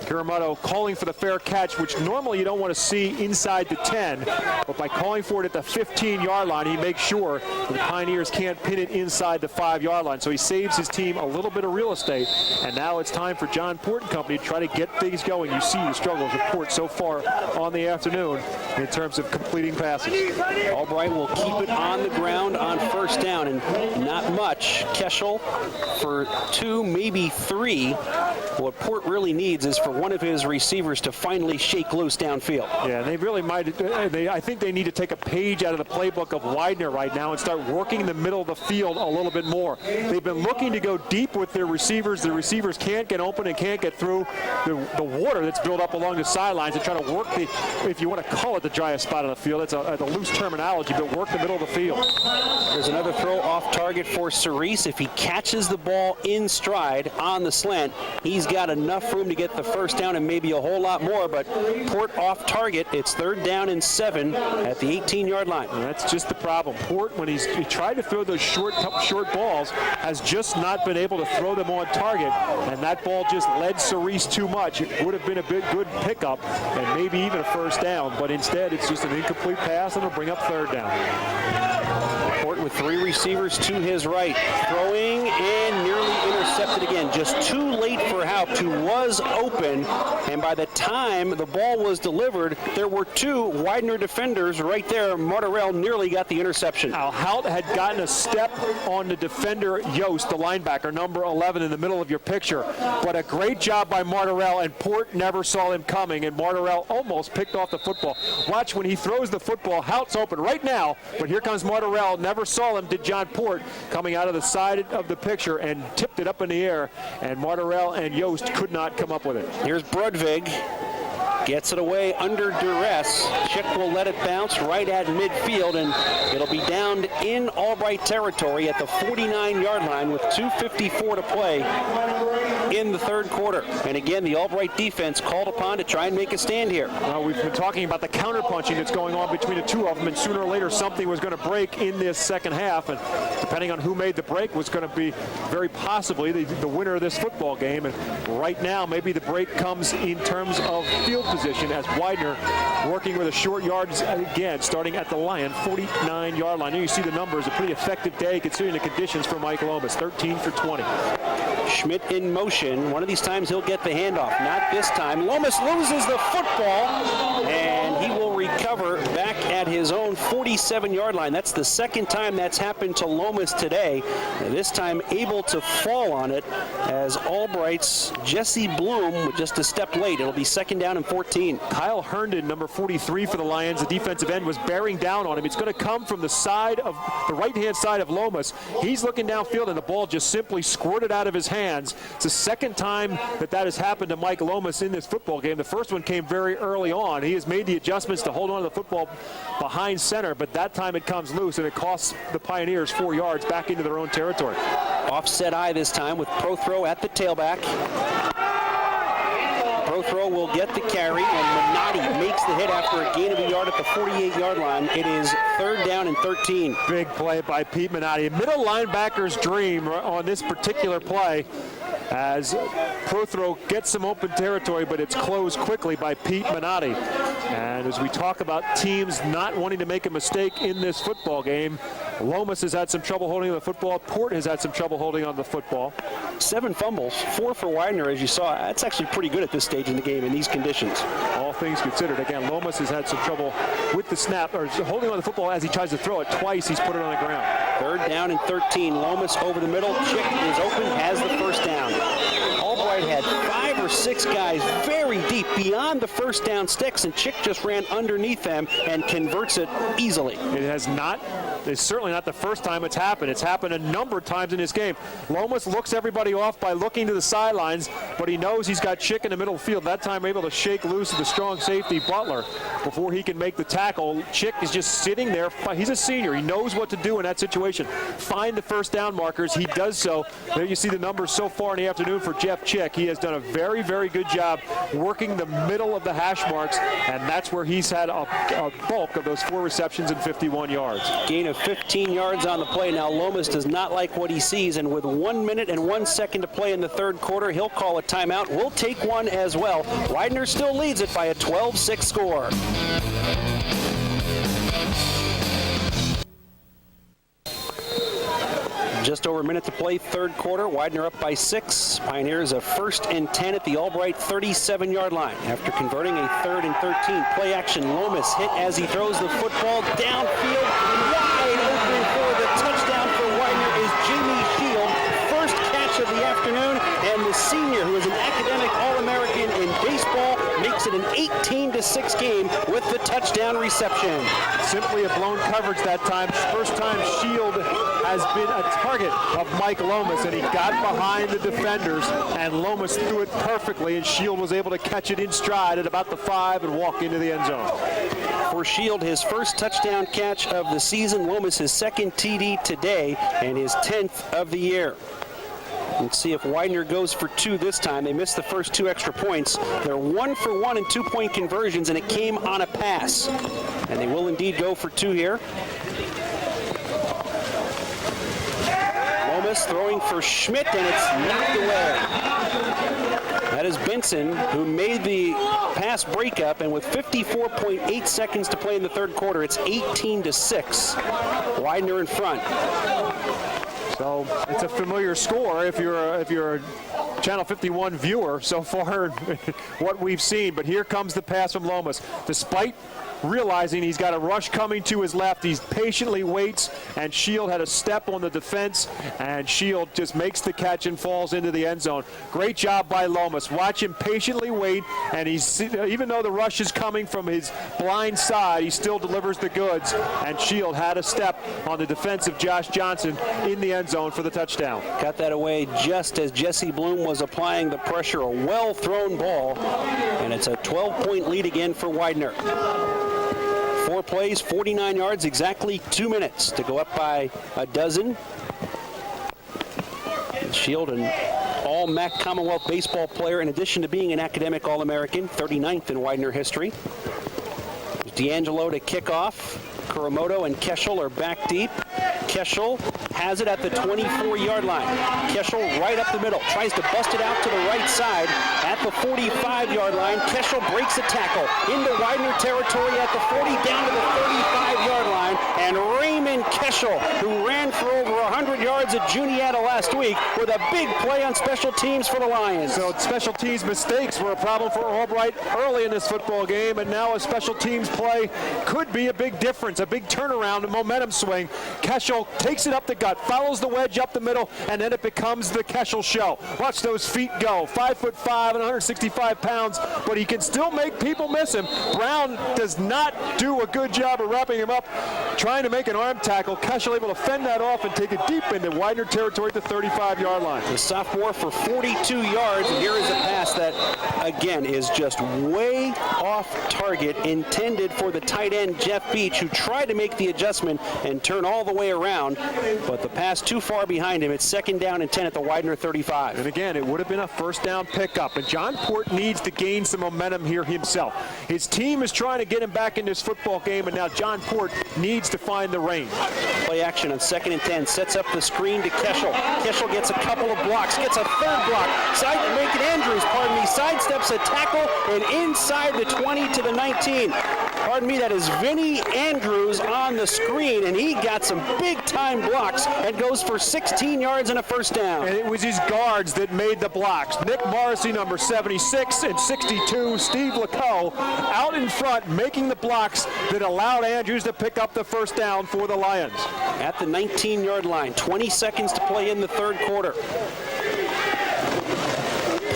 Kuramoto calling for the fair catch, which normally you don't want to see inside the 10, but by calling for it at the 15-yard line, he makes sure that the Pioneers can't pin it inside the 5-yard line. So he saves his team a little bit of real estate, and now it's time for John Port and company to try to get things going. You see the struggles of Port so far on the afternoon in terms of completing passes. Albright will keep it on the ground on first down, and not much. Keschel for 2, maybe 3. What Port really needs is for one of his receivers to finally shake loose downfield. Yeah, they really might. I think they need to take a page out of the playbook of Widener right now and start working the middle of the field a little bit more. They've been looking to go deep with their receivers. The receivers can't get open and can't get through the water that's built up along the sidelines and try to work the, if you want to call it the driest spot on the field, it's a loose terminology, but work the middle of the field. There's another throw off target for Cerise. If he catches the ball in stride on the slant, he's got enough room to get the first down and maybe a whole lot more, but Port off target. It's 3rd down and 7 at the 18-yard line. And that's just the problem. Port, when he tried to throw those short balls, has just not been able to throw them on target, and that ball just led Cerise too much. It would have been a good pickup and maybe even a first down, but instead it's just an incomplete pass and it'll bring up 3rd down. Port with 3 receivers to his right, throwing and nearly intercepted again. Just too late for Haupt, who was open, and by the time the ball was delivered, there were 2 Widener defenders right there. Martorell nearly got the interception. Now, Haupt had gotten a step on the defender, Yost, the linebacker, number 11 in the middle of your picture, but a great job by Martorell, and Port never saw him coming, and Martorell almost picked off the football. Watch when he throws the football, Haupt's open right now, but here comes Martorell. Never saw him, did John Port, coming out of the side of the picture and tipped it up in the air, and Martorell and Yost could not come up with it. Here's Brodvig. Gets it away under duress. Chick will let it bounce right at midfield, and it'll be downed in Albright territory at the 49-yard line with 2:54 to play in the third quarter. And again, the Albright defense called upon to try and make a stand here. We've been talking about the counterpunching that's going on between the 2 of them, and sooner or later something was going to break in this second half, and depending on who made the break was going to be very possibly the winner of this football game. And right now, maybe the break comes in terms of field position as Widener working with a short yardage again, starting at the line, 49-yard line. Here you see the numbers, a pretty effective day considering the conditions for Mike Lomas, 13 for 20. Schmidt in motion. One of these times he'll get the handoff. Not this time. Lomas loses the football, and he will recover back at his own 47-yard line. That's the second time that's happened to Lomas today. And this time able to fall on it as Albright's Jesse Bloom just a step late. It'll be 2nd down and 14. Kyle Herndon, number 43 for the Lions, the defensive end, was bearing down on him. It's going to come from the side of the right-hand side of Lomas. He's looking downfield, and the ball just simply squirted out of his hands. It's the second time that has happened to Mike Lomas in this football game. The first one came very early on. He has made the adjustments to hold on to the football behind center, but that time it comes loose, and it costs the Pioneers 4 yards back into their own territory. Offset eye this time with Prothro at the tailback. Prothro will get the carry, and Minotti makes the hit after a gain of a yard at the 48-yard line. It is 3rd down and 13. Big play by Pete Minotti. Middle linebacker's dream on this particular play as Prothro gets some open territory, but it's closed quickly by Pete Minotti. And as we talk about teams not wanting to make a mistake in this football game, Lomas has had some trouble holding on the football. Port has had some trouble holding on the football. 7 fumbles, 4 for Widener, as you saw. That's actually pretty good at this stage in the game in these conditions. All things considered. Again, Lomas has had some trouble with the snap, or holding on the football as he tries to throw it. Twice he's put it on the ground. 3rd down and 13. Lomas over the middle. Chick is open, has the first down. Albright had 5 5 or 6 guys very deep beyond the first down sticks, and Chick just ran underneath them and converts it easily. It's certainly not the first time it's happened. It's happened a number of times in this game. Lomas looks everybody off by looking to the sidelines, but he knows he's got Chick in the middle of the field. That time able to shake loose of the strong safety Butler before he can make the tackle. Chick is just sitting there. He's a senior. He knows what to do in that situation. Find the first down markers. He does so. There you see the numbers so far in the afternoon for Jeff Chick. He has done a very, very good job working the middle of the hash marks, and that's where he's had a bulk of those 4 receptions and 51 yards. Gain of 15 yards on the play. Now Lomas does not like what he sees, and with 1 minute and 1 second to play in the third quarter, he'll call a timeout. We'll take one as well. Widener still leads it by a 12-6 score. Just over a minute to play, third quarter. Widener up by 6. Pioneers a 1st and 10 at the Albright 37-yard line. After converting a 3rd and 13, play action. Lomas hit as he throws the football downfield. Wide open for the touchdown for Widener is Jamie Shield. First catch of the afternoon, and the senior, who is an academic All-American in baseball, makes it an 18-6 game with the touchdown reception. Simply a blown coverage that time. First time Shield has been a target of Mike Lomas, and he got behind the defenders, and Lomas threw it perfectly, and Shield was able to catch it in stride at about the 5 and walk into the end zone. For Shield, his first touchdown catch of the season. Lomas his 2nd TD today and his 10th of the year. Let's see if Widener goes for 2 this time. They missed the first 2 extra points. They're 1 for 1 in 2-point conversions, and it came on a pass. And they will indeed go for 2 here. Lomas throwing for Schmidt, and it's knocked away. That is Benson, who made the pass breakup, and with 54.8 seconds to play in the third quarter, it's 18-6. Widener in front. So it's a familiar score if you're a Channel 51 viewer so far what we've seen. But here comes the pass from Lomas. Despite realizing he's got a rush coming to his left, he patiently waits, and Shield had a step on the defense, and Shield just makes the catch and falls into the end zone. Great job by Lomas. Watch him patiently wait, and even though the rush is coming from his blind side, he still delivers the goods, and Shield had a step on the defensive Josh Johnson in the end zone for the touchdown. Got that away just as Jesse Bloom was applying the pressure. A well-thrown ball, and it's a 12-point lead again for Widener. 4 plays, 49 yards, exactly 2 minutes to go up by a dozen. Shield, an all-MAC Commonwealth baseball player, in addition to being an academic All-American, 39th in Widener history. D'Angelo to kick off. Kuramoto and Keschel are back deep. Keschel has it at the 24-yard line. Keschel right up the middle, tries to bust it out to the right side at the 45-yard line. Keschel breaks a tackle into Widener territory at the 40, down to the 35-yard line, and Raymond Keschel, who ran for over 100 yards at Juniata last week, with a big play on special teams for the Lions. So special teams mistakes were a problem for Albright early in this football game, and now a special teams play could be a big difference, a big turnaround, a momentum swing. Keschel takes it up the gut, follows the wedge up the middle, and then it becomes the Keschel show. Watch those feet go. 5'5" and 165 pounds, but he can still make people miss him. Brown does not do a good job of wrapping him up, trying to make an arm tackle. Keschel able to fend that off and take it deep into Widener territory at the 35-yard line. The sophomore for 42 yards, and here is a pass that, again, is just way off target, intended for the tight end, Jeff Beach, who tried to make the adjustment and turn all the way around, but the pass too far behind him. It's 2nd down and 10 at the Widener 35. And again, it would have been a first down pickup, and John Port needs to gain some momentum here himself. His team is trying to get him back in this football game, and now John Port needs to find the range. Play action on 2nd and 10, sets up the screen to Keschel. Keschel gets a couple of blocks, gets a 3rd block. Sidesteps a tackle, and inside the 20 to the 19. That is Vinny Andrews on the screen, and he got some big-time blocks and goes for 16 yards and a first down. And it was his guards that made the blocks. Nick Morrissey, number 76, and 62, Steve Lacoe, out in front, making the blocks that allowed Andrews to pick up the first down for the Lions. At the 19-yard line, 20 seconds to play in the third quarter.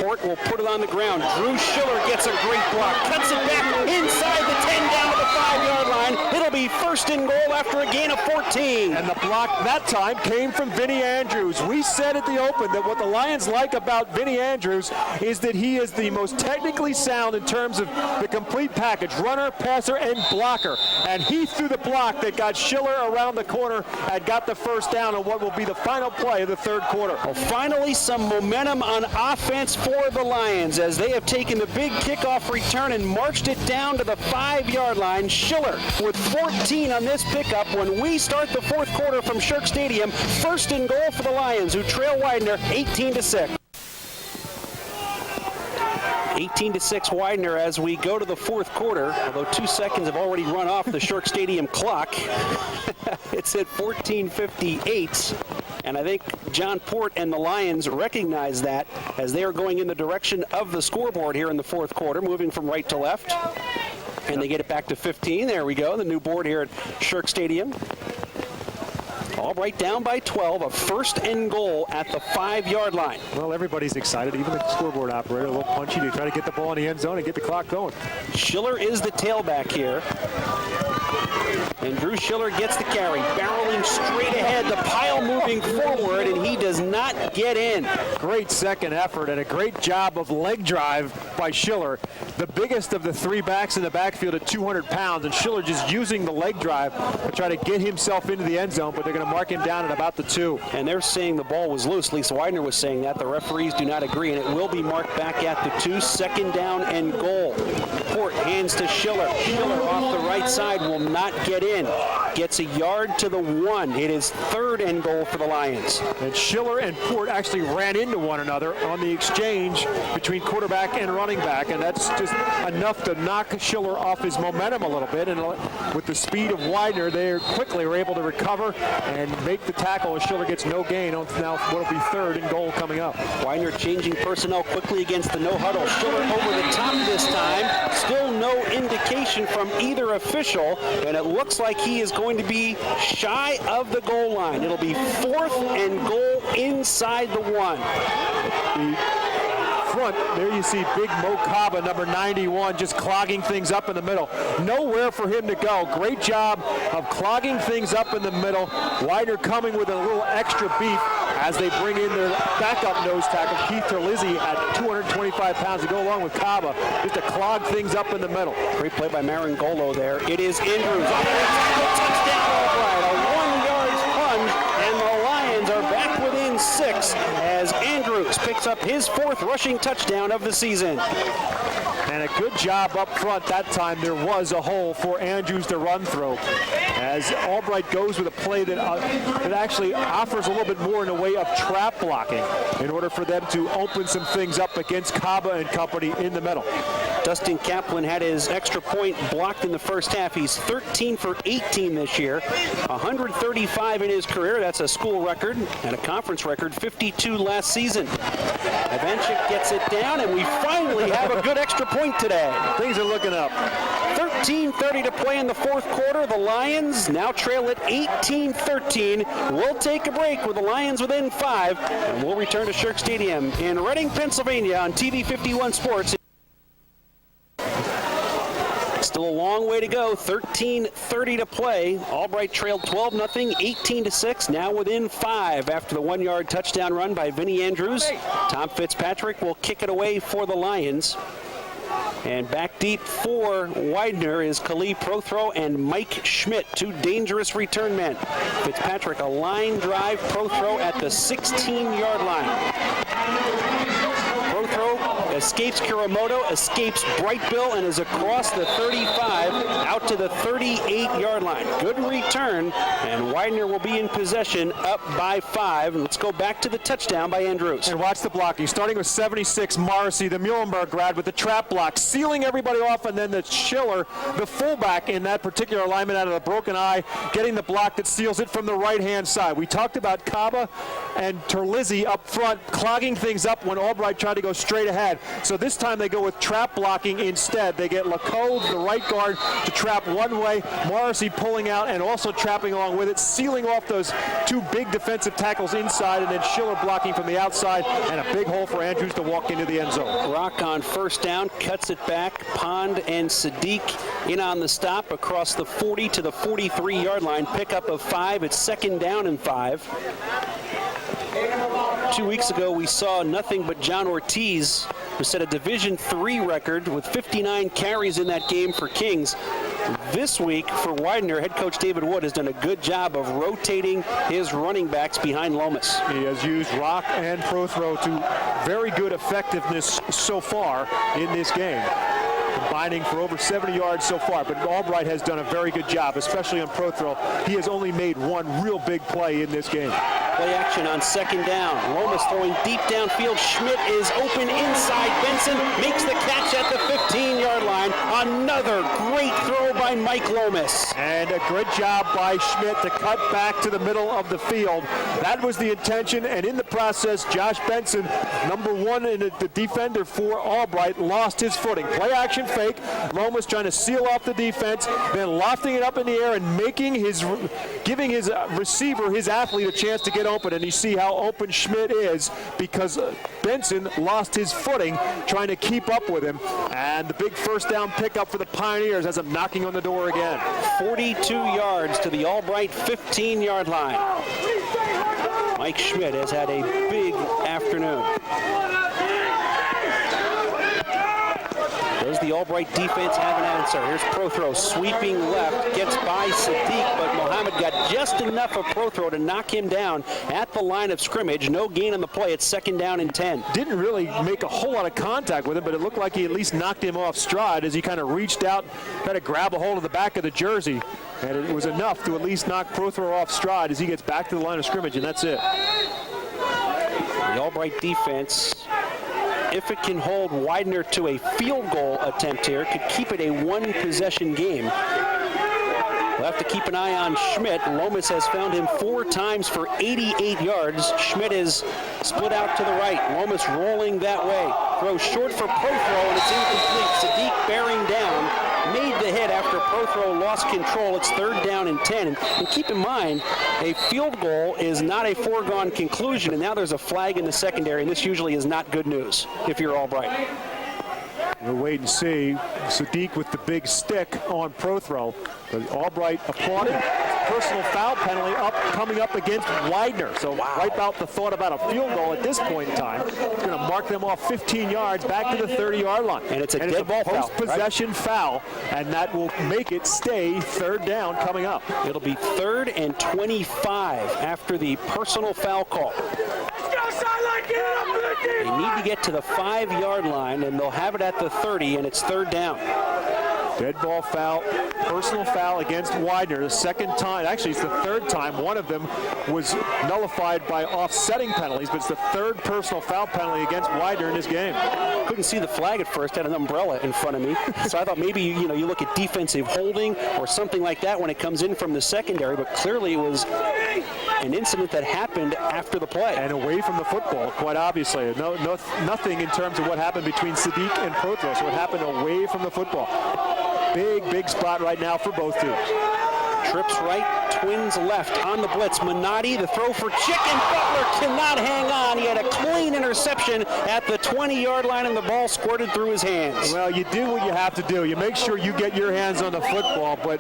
Port will put it on the ground. Drew Schiller gets a great block. Cuts it back inside the 10 down to the 5-yard line. It'll be first and goal after a gain of 14. And the block that time came from Vinny Andrews. We said at the open that what the Lions like about Vinny Andrews is that he is the most technically sound in terms of the complete package, runner, passer, and blocker. And he threw the block that got Schiller around the corner and got the first down on what will be the final play of the third quarter. Well, finally some momentum on offense for the Lions as they have taken the big kickoff return and marched it down to the 5-yard line. Schiller with 14 on this pickup when we start the fourth quarter from Shirk Stadium. First and goal for the Lions, who trail Widener 18-6. 18-6 Widener as we go to the fourth quarter, although 2 seconds have already run off the Shirk Stadium clock. It's at 14:58, and I think John Port and the Lions recognize that as they are going in the direction of the scoreboard here in the fourth quarter, moving from right to left. And they get it back to 15. There we go, the new board here at Shirk Stadium. Albright down by 12, a first and goal at the 5-yard line. Well, everybody's excited, even the scoreboard operator, a little punchy to try to get the ball in the end zone and get the clock going. Schiller is the tailback here. And Drew Schiller gets the carry, barreling straight ahead, the pile moving forward, and he does not get in. Great second effort and a great job of leg drive by Schiller. The biggest of the three backs in the backfield at 200 pounds, and Schiller just using the leg drive to try to get himself into the end zone, but they're going to mark him down at about the 2. And they're saying the ball was loose. Lisa Widener was saying that. The referees do not agree, and it will be marked back at the 2. Second down and goal. Port hands to Schiller. Schiller off the right side will not get in. Gets a yard to the 1. It is third and goal for the Lions. And Schiller and Port actually ran into one another on the exchange between quarterback and running back, and that's just enough to knock Schiller off his momentum a little bit. And with the speed of Widener, they quickly were able to recover and make the tackle as Schiller gets no gain on now what will be third and goal coming up. Widener changing personnel quickly against the no huddle. Schiller over the top this time. Still no indication from either official, and it looks like he is going to be shy of the goal line. It'll be fourth and goal inside the 1. The front, there you see big Mo Kaba, number 91, just clogging things up in the middle. Nowhere for him to go. Great job of clogging things up in the middle. Widener coming with a little extra beef as they bring in their backup nose tackle, Keith Terlizzi, at 225 pounds to go along with Kaba, just to clog things up in the middle. Great play by Marangolo there. It is Andrews. Touchdown, Albright. A 1-yard plunge, and the Lions are back within 6 as Andrews picks up his 4th rushing touchdown of the season. And a good job up front. That time there was a hole for Andrews to run through. As Albright goes with a play that actually offers a little bit more in the way of trap blocking in order for them to open some things up against Kaba and company in the middle. Dustin Kaplan had his extra point blocked in the first half. He's 13 for 18 this year, 135 in his career. That's a school record and a conference record, 52 last season. Evanchik gets it down, and we finally have a good extra point today. Things are looking up. 13:30 to play in the fourth quarter. The Lions now trail at 18-13. We'll take a break with the Lions within 5, and we'll return to Shirk Stadium in Reading, Pennsylvania on TV 51 Sports. Still a long way to go. 13:30 to play. Albright trailed 12-0, 18-6. Now within 5 after the 1-yard touchdown run by Vinny Andrews. Tom Fitzpatrick will kick it away for the Lions. And back deep for Widener is Khalil Prothro and Mike Schmidt, 2 dangerous return men. Fitzpatrick, a line drive, Prothro at the 16-yard line. Prothro escapes Kuramoto, escapes Brightbill, and is across the 35 out to the 38-yard line. Good return, and Widener will be in possession up by 5. Let's go back to the touchdown by Andrews. And watch the blocking. Starting with 76, Morrissey, the Muhlenberg grad, with the trap block, sealing everybody off, and then the Schiller, the fullback in that particular alignment out of the broken eye, getting the block that seals it from the right-hand side. We talked about Kaba and Terlizzi up front, clogging things up when Albright tried to go straight ahead. So this time they go with trap blocking instead. They get Lacode, the right guard, to trap one way, Morrissey pulling out and also trapping along with it, sealing off those two big defensive tackles inside, and then Schiller blocking from the outside, and a big hole for Andrews to walk into the end zone. Rock on first down, cuts it back. Pond and Sadiq in on the stop across the 40 to the 43-yard line. Pickup of 5. It's second down and 5. 2 weeks ago, we saw nothing but John Ortiz, who set a Division III record with 59 carries in that game for Kings. This week for Widener, head coach David Wood has done a good job of rotating his running backs behind Lomas. He has used Rock and Prothrow to very good effectiveness so far in this game, combining for over 70 yards so far. But Albright has done a very good job, especially on Prothrow. He has only made one real big play in this game. Play action on second down. Lomas throwing deep downfield. Schmidt is open inside. Benson makes the catch at the 15-yard line. Another great throw by Mike Lomas. And a good job by Schmidt to cut back to the middle of the field. That was the intention, and in the process, Josh Benson, number one in the defender for Albright, lost his footing. Play action fake. Lomas trying to seal off the defense, then lofting it up in the air and giving his receiver, his athlete, a chance to get open. And you see how open Schmidt is because Benson lost his footing trying to keep up with him. And the big first down pickup for the Pioneers has him knocking on the door again. 42 yards to the Albright 15-yard line. Mike Schmidt has had a big afternoon. Does the Albright defense have an answer? Here's Prothrow sweeping left, gets by Sadiq, but Mohammed got just enough of Prothrow to knock him down at the line of scrimmage. No gain on the play. It's second down and 10. Didn't really make a whole lot of contact with him, but it looked like he at least knocked him off stride as he kind of reached out, tried to grab a hold of the back of the jersey. And it was enough to at least knock Prothrow off stride as he gets back to the line of scrimmage, and that's it. The Albright defense, if it can hold Widener to a field goal attempt here, could keep it a one-possession game. We'll have to keep an eye on Schmidt. Lomas has found him 4 times for 88 yards. Schmidt is split out to the right. Lomas rolling that way. Throws short for Prothrow, and it's incomplete. Sadiq bearing down. Made the hit after Prothrow lost control. It's third down and 10. And keep in mind, a field goal is not a foregone conclusion, and now there's a flag in the secondary, and this usually is not good news if you're Albright. We'll wait and see. Sadiq with the big stick on Prothrow. But Albright applauding. Personal foul penalty coming up against Widener. So wipe out the thought about a field goal at this point in time. It's going to mark them off 15 yards back to the 30-yard line. And it's a dead ball foul. Post-possession foul, and that will make it stay third down coming up. It'll be 3rd and 25 after the personal foul call. They need to get to the 5-yard line, and they'll have it at the 30, and it's third down. Dead ball foul, personal foul against Widener. The second time, actually it's the third time. One of them was nullified by offsetting penalties, but it's the third personal foul penalty against Widener in this game. Couldn't see the flag at first, had an umbrella in front of me. So I thought maybe, you look at defensive holding or something like that when it comes in from the secondary, but clearly it was an incident that happened after the play. And away from the football, quite obviously. Nothing in terms of what happened between Sadiq and Prothrow, so it happened away from the football. Big spot right now for both teams. Trips right, Twins left on the blitz. Minotti, the throw for Chicken. Butler cannot hang on. He had a clean interception at the 20-yard line, and the ball squirted through his hands. Well, you do what you have to do. You make sure you get your hands on the football, but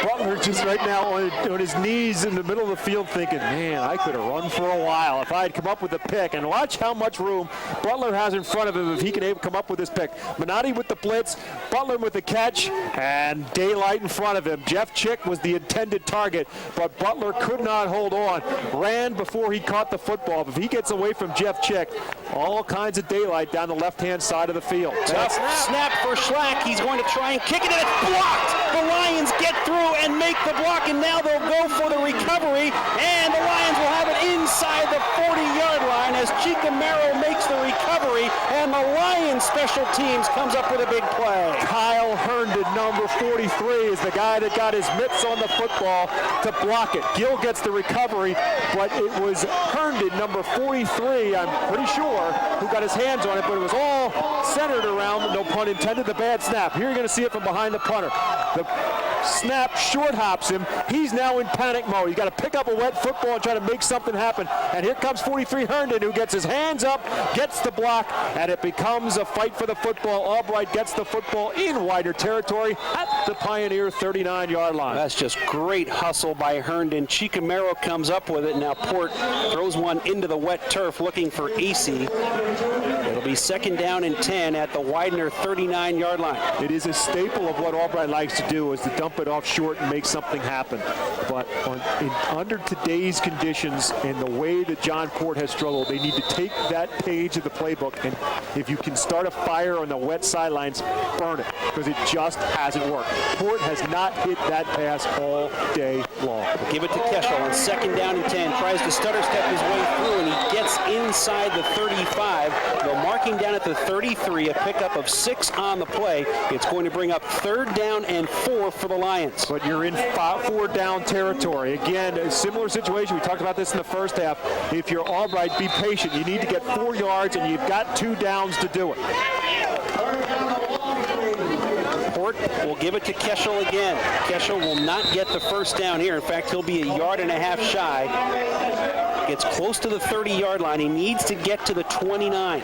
Butler just right now on his knees in the middle of the field thinking, man, I could have run for a while if I had come up with a pick. And watch how much room Butler has in front of him if he can come up with this pick. Minotti with the blitz, Butler with the catch, and daylight in front of him. Jeff Chick was the intended target, but Butler could not hold on. Ran before he caught the football. If he gets away from Jeff Chick, all kinds of daylight down the left-hand side of the field. Tough snap for Schlack. He's going to try and kick it, and it's blocked. The Lions get through and make the block, and now they'll go for the recovery, and the Lions will have it inside the 40-yard line as Chicamero makes the recovery, and the Lions special teams comes up with a big play. Kyle Herndon, number 43, is the guy that got his mitts on the football to block it. Gill gets the recovery, but it was Herndon, number 43, I'm pretty sure, who got his hands on it, but it was all centered around, no pun intended, the bad snap. Here you're going to see it from behind the punter. The snap short hops him. He's now in panic mode. He's got to pick up a wet football and try to make something happen. And here comes 43 Herndon, who gets his hands up, gets the block, and it becomes a fight for the football. Albright gets the football in Widener territory at the Pioneer 39-yard line. That's just great hustle by Herndon. Chicamero comes up with it. Now Port throws one into the wet turf looking for AC. It'll be 2nd down and 10 at the Widener 39-yard line. It is a staple of what Albright likes to do, is to dump it off short and make something happen. But under today's conditions and the way that John Port has struggled, they need to take that page of the playbook, and if you can start a fire on the wet sidelines, burn it, because it just hasn't worked. Port has not hit that pass all day long. Give it to Keschel on 2nd down and 10. Tries to stutter step his way through, and he gets inside the 35. Though marking down at the 33, a pickup of 6 on the play. It's going to bring up 3rd down and 4 for the Lions. But you're in 4 down territory. Again, a similar situation. We talked about this in the first half. If you're Albright, be patient. You need to get 4 yards, and you've got 2 downs to do it. Port will give it to Keschel again. Keschel will not get the 1st down here. In fact, he'll be a 1.5 yards shy. Gets close to the 30-yard line. He needs to get to the 29.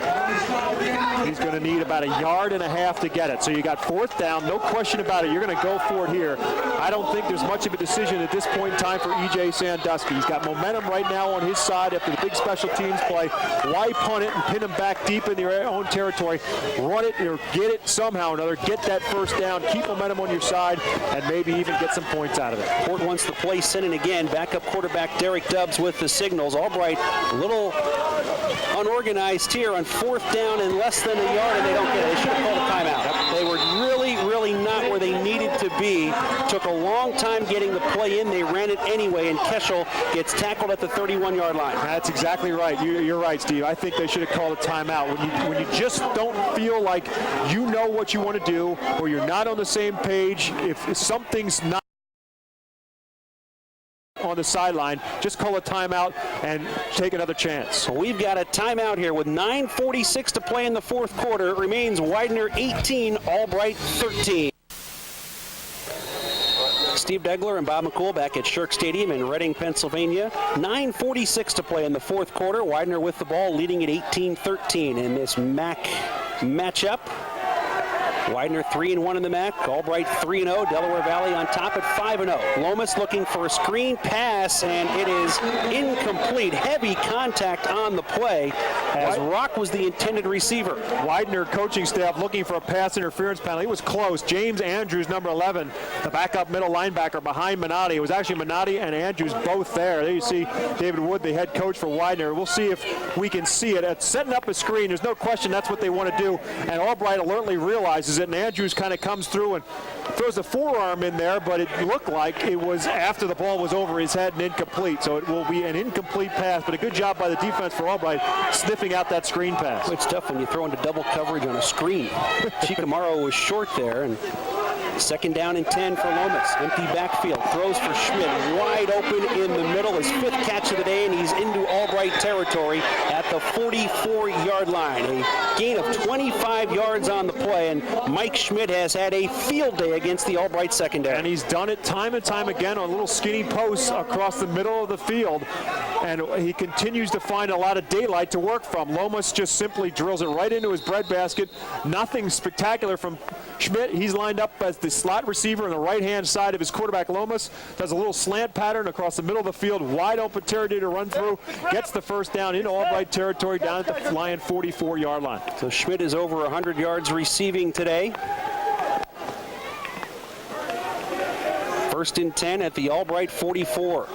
He's going to need about 1.5 yards to get it. So you got 4th down, no question about it. You're going to go for it here. I don't think there's much of a decision at this point in time for E.J. Sandusky. He's got momentum right now on his side after the big special teams play. Why punt it and pin him back deep in their own territory? Run it or get it somehow or another. Get that 1st down. Keep momentum on your side and maybe even get some points out of it. Port wants the play sent in again. Backup quarterback Derek Dubbs with the signals. Albright a little unorganized here on 4th down and less than 1 yard, and they don't get it. They should have called a timeout. They were really not where they needed to be. Took a long time getting the play in. They ran it anyway, and Keschel gets tackled at the 31-yard line. That's exactly right. You're right, Steve. I think they should have called a timeout. When you just don't feel like you know what you want to do, or you're not on the same page, if something's not on the sideline, just call a timeout and take another chance. So we've got a timeout here with 9:46 to play in the 4th quarter. It remains Widener 18, Albright 13. Steve Degler and Bob McCool back at Shirk Stadium in Reading, Pennsylvania. 9:46 to play in the 4th quarter. Widener with the ball, leading at 18-13 in this MAC matchup. Widener 3-1 in the MAC. Albright 3-0. Delaware Valley on top at 5-0. Lomas looking for a screen pass, and it is incomplete. Heavy contact on the play as Rock was the intended receiver. Widener coaching staff looking for a pass interference penalty. It was close. James Andrews, number 11, the backup middle linebacker behind Minotti. It was actually Minotti and Andrews both there. There you see David Wood, the head coach for Widener. We'll see if we can see it. It's setting up a screen. There's no question that's what they want to do. And Albright alertly realizes it, and Andrews kind of comes through and throws a forearm in there, but it looked like it was after the ball was over his head and incomplete. So it will be an incomplete pass, but a good job by the defense for Albright sniffing out that screen pass. It's tough when you throw into double coverage on a screen. Chicamaro was short there, and 2nd down and 10 for Lomas. Empty backfield. Throws for Schmidt. Wide open in the middle. His 5th catch of the day, and he's into Albright territory at the 44-yard line. A gain of 25 yards on the play, and Mike Schmidt has had a field day against the Albright secondary. And he's done it time and time again on little skinny posts across the middle of the field, and he continues to find a lot of daylight to work from. Lomas just simply drills it right into his breadbasket. Nothing spectacular from Schmidt. He's lined up as the slot receiver on the right-hand side of his quarterback. Lomas does a little slant pattern across the middle of the field, wide open territory to run through, gets the 1st down in Albright territory down at the Lion 44-yard line. So Schmidt is over 100 yards receiving today. 1st and 10 at the Albright 44.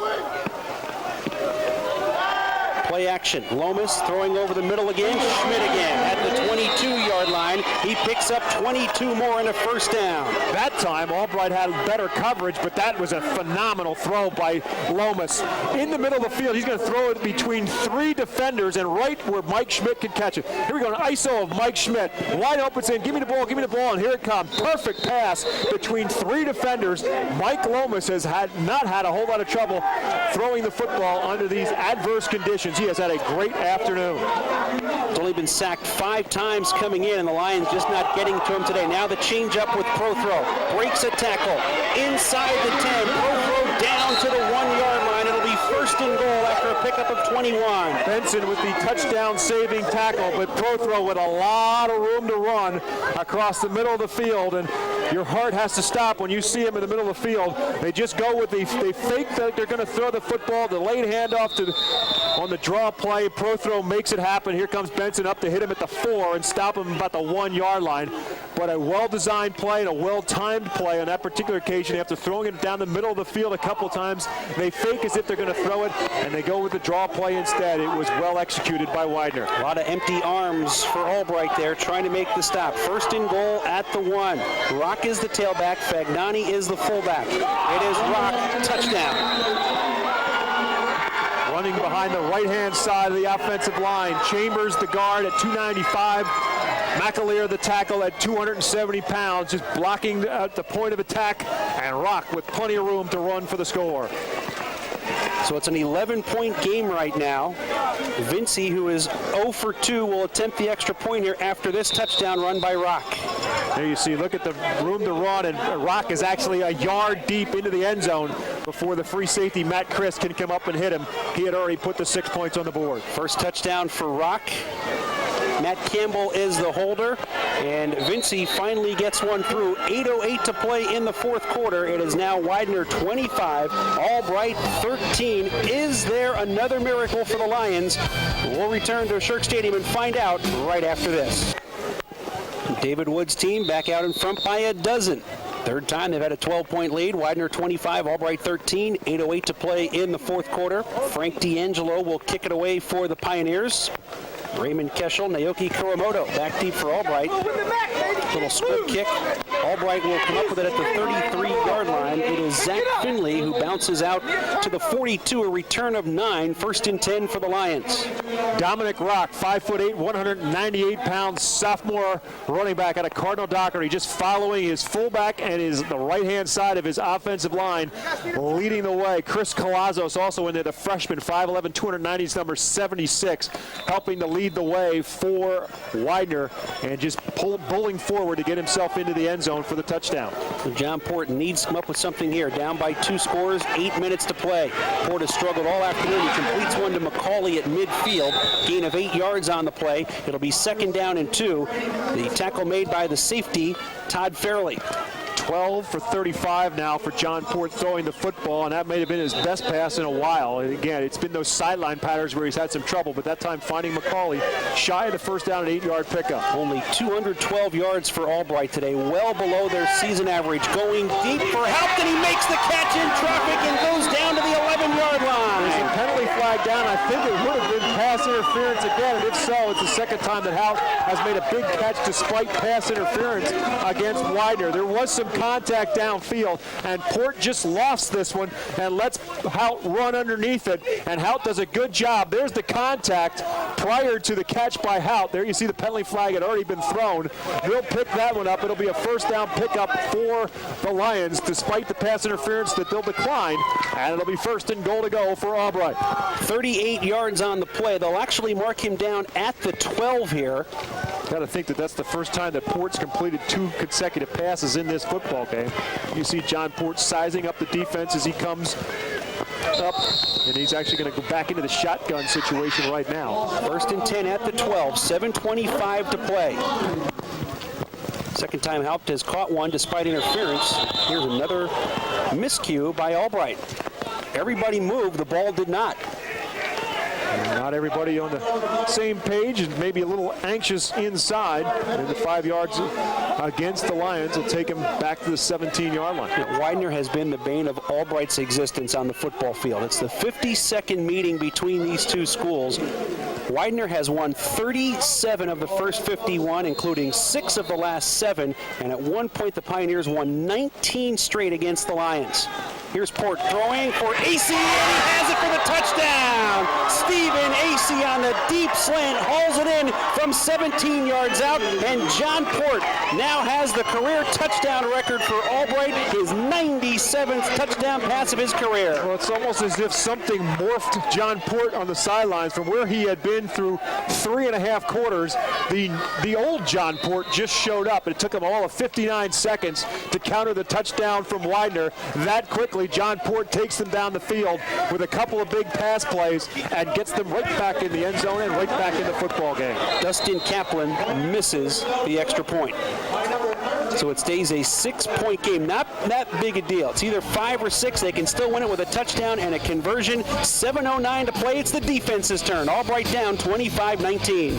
Play action. Lomas throwing over the middle again. Schmidt again at the 22-yard line. He picks up 22 more and a first down. That time, Albright had better coverage, but that was a phenomenal throw by Lomas. In the middle of the field, he's going to throw it between 3 defenders and right where Mike Schmidt can catch it. Here we go, an ISO of Mike Schmidt. Wide open saying, give me the ball, and here it comes. Perfect pass between 3 defenders. Mike Lomas has not had a whole lot of trouble throwing the football under these adverse conditions. He has had a great afternoon. He's only been sacked 5 times coming in, and the Lions just not getting to him today. Now the change up with Prothro. Breaks a tackle. Inside the 10. Prothro down to the 1-yard line. It'll be first and goal after a pickup of 21. Benson with the touchdown-saving tackle, but Prothro with a lot of room to run across the middle of the field, and your heart has to stop when you see him in the middle of the field. They just go with they fake that they're going to throw the football, the late handoff on the draw play. Prothro makes it happen. Here comes Benson up to hit him at the 4 and stop him about the 1-yard line. But a well-designed play and a well-timed play on that particular occasion. After throwing it down the middle of the field a couple times, they fake as if they're going to throw it, and they go with the draw play instead. It was well executed by Widener. A lot of empty arms for Albright there, trying to make the stop. First and goal at the 1. Rock is the tailback. Fagnani is the fullback. It is Rock. Touchdown. Running behind the right-hand side of the offensive line. Chambers, the guard, at 295. McAleer, the tackle, at 270 pounds, just blocking at the point of attack. And Rock with plenty of room to run for the score. So it's an 11-point game right now. Vincey, who is 0 for 2, will attempt the extra point here after this touchdown run by Rock. There you see, look at the room to run, and Rock is actually a yard deep into the end zone before the free safety, Matt Chris, can come up and hit him. He had already put the 6 points on the board. First touchdown for Rock. Matt Campbell is the holder, and Vincey finally gets one through. 8:08 to play in the fourth quarter. It is now Widener 25, Albright 13. Is there another miracle for the Lions? We'll return to Shirk Stadium and find out right after this. David Wood's team back out in front by a dozen. Third time they've had a 12-point lead. Widener 25, Albright 13. 8:08 to play in the fourth quarter. Frank D'Angelo will kick it away for the Pioneers. Raymond Keschel, Naoki Kuramoto back deep for Albright. Little squib kick. Albright will come up with it at the 33-yard line. It is Zach Finley who bounces out to the 42, a return of 9. First and 10 for the Lions. Dominic Rock, 5'8", 198 pounds, sophomore running back out of Cardinal Dockery, just following his fullback and the right-hand side of his offensive line, leading the way. Chris Colazos also in there, the freshman, 5'11", 290, number 76, helping to lead the way for Widener and just bulling forward to get himself into the end zone for the touchdown. John Port needs to come up with something here. Down by 2 scores, 8 minutes to play. Port has struggled all afternoon. He completes one to McCauley at midfield. Gain of 8 yards on the play. It'll be second down and 2. The tackle made by the safety, Todd Fairley. 12 for 35 now for John Port throwing the football, and that may have been his best pass in a while. And again, it's been those sideline patterns where he's had some trouble, but that time finding McCauley shy of the first down and 8-yard pickup. Only 212 yards for Albright today, well below their season average. Going deep for help, and he makes the catch in traffic and goes down to the 11-yard line. There's a penalty flag down. I think it would have been pass interference again, and if so, it's the second time that Hout has made a big catch despite pass interference against Widener. There was some contact downfield, and Port just lost this one and lets Hout run underneath it, and Hout does a good job. There's the contact prior to the catch by Hout. There you see the penalty flag had already been thrown. They'll pick that one up. It'll be a first down pickup for the Lions despite the pass interference that they'll decline, and it'll be first and goal to go for Albright. 38 yards on the play. They'll actually mark him down at the 12 here. Got to think that that's the first time that Port's completed 2 consecutive passes in this football game. You see John Port sizing up the defense as he comes up, and he's actually going to go back into the shotgun situation right now. First and 10 at the 12, 7:25 to play. Second time Haupt has caught one despite interference. Here's another miscue by Albright. Everybody moved, the ball did not. Not everybody on the same page and maybe a little anxious inside. And the 5 yards against the Lions will take him back to the 17-yard line. Widener has been the bane of Albright's existence on the football field. It's the 52nd meeting between these two schools. Widener has won 37 of the first 51, including 6 of the last 7, and at one point the Pioneers won 19 straight against the Lions. Here's Port throwing for AC, and he has it for the touchdown. Stephen AC on the deep slant hauls it in from 17 yards out, and John Port now has the career touchdown record for Albright, his 97th touchdown pass of his career. Well, it's almost as if something morphed John Port on the sidelines from where he had been through 3.5 quarters. The old John Port just showed up. It took him all of 59 seconds to counter the touchdown from Widener. That quickly, John Port takes them down the field with a couple of big pass plays and gets them right back in the end zone and right back in the football game. Dustin Kaplan misses the extra point. So it stays a 6-point game. Not that big a deal. It's either 5 or 6. They can still win it with a touchdown and a conversion. 7:09 to play. It's the defense's turn. Albright down 25-19.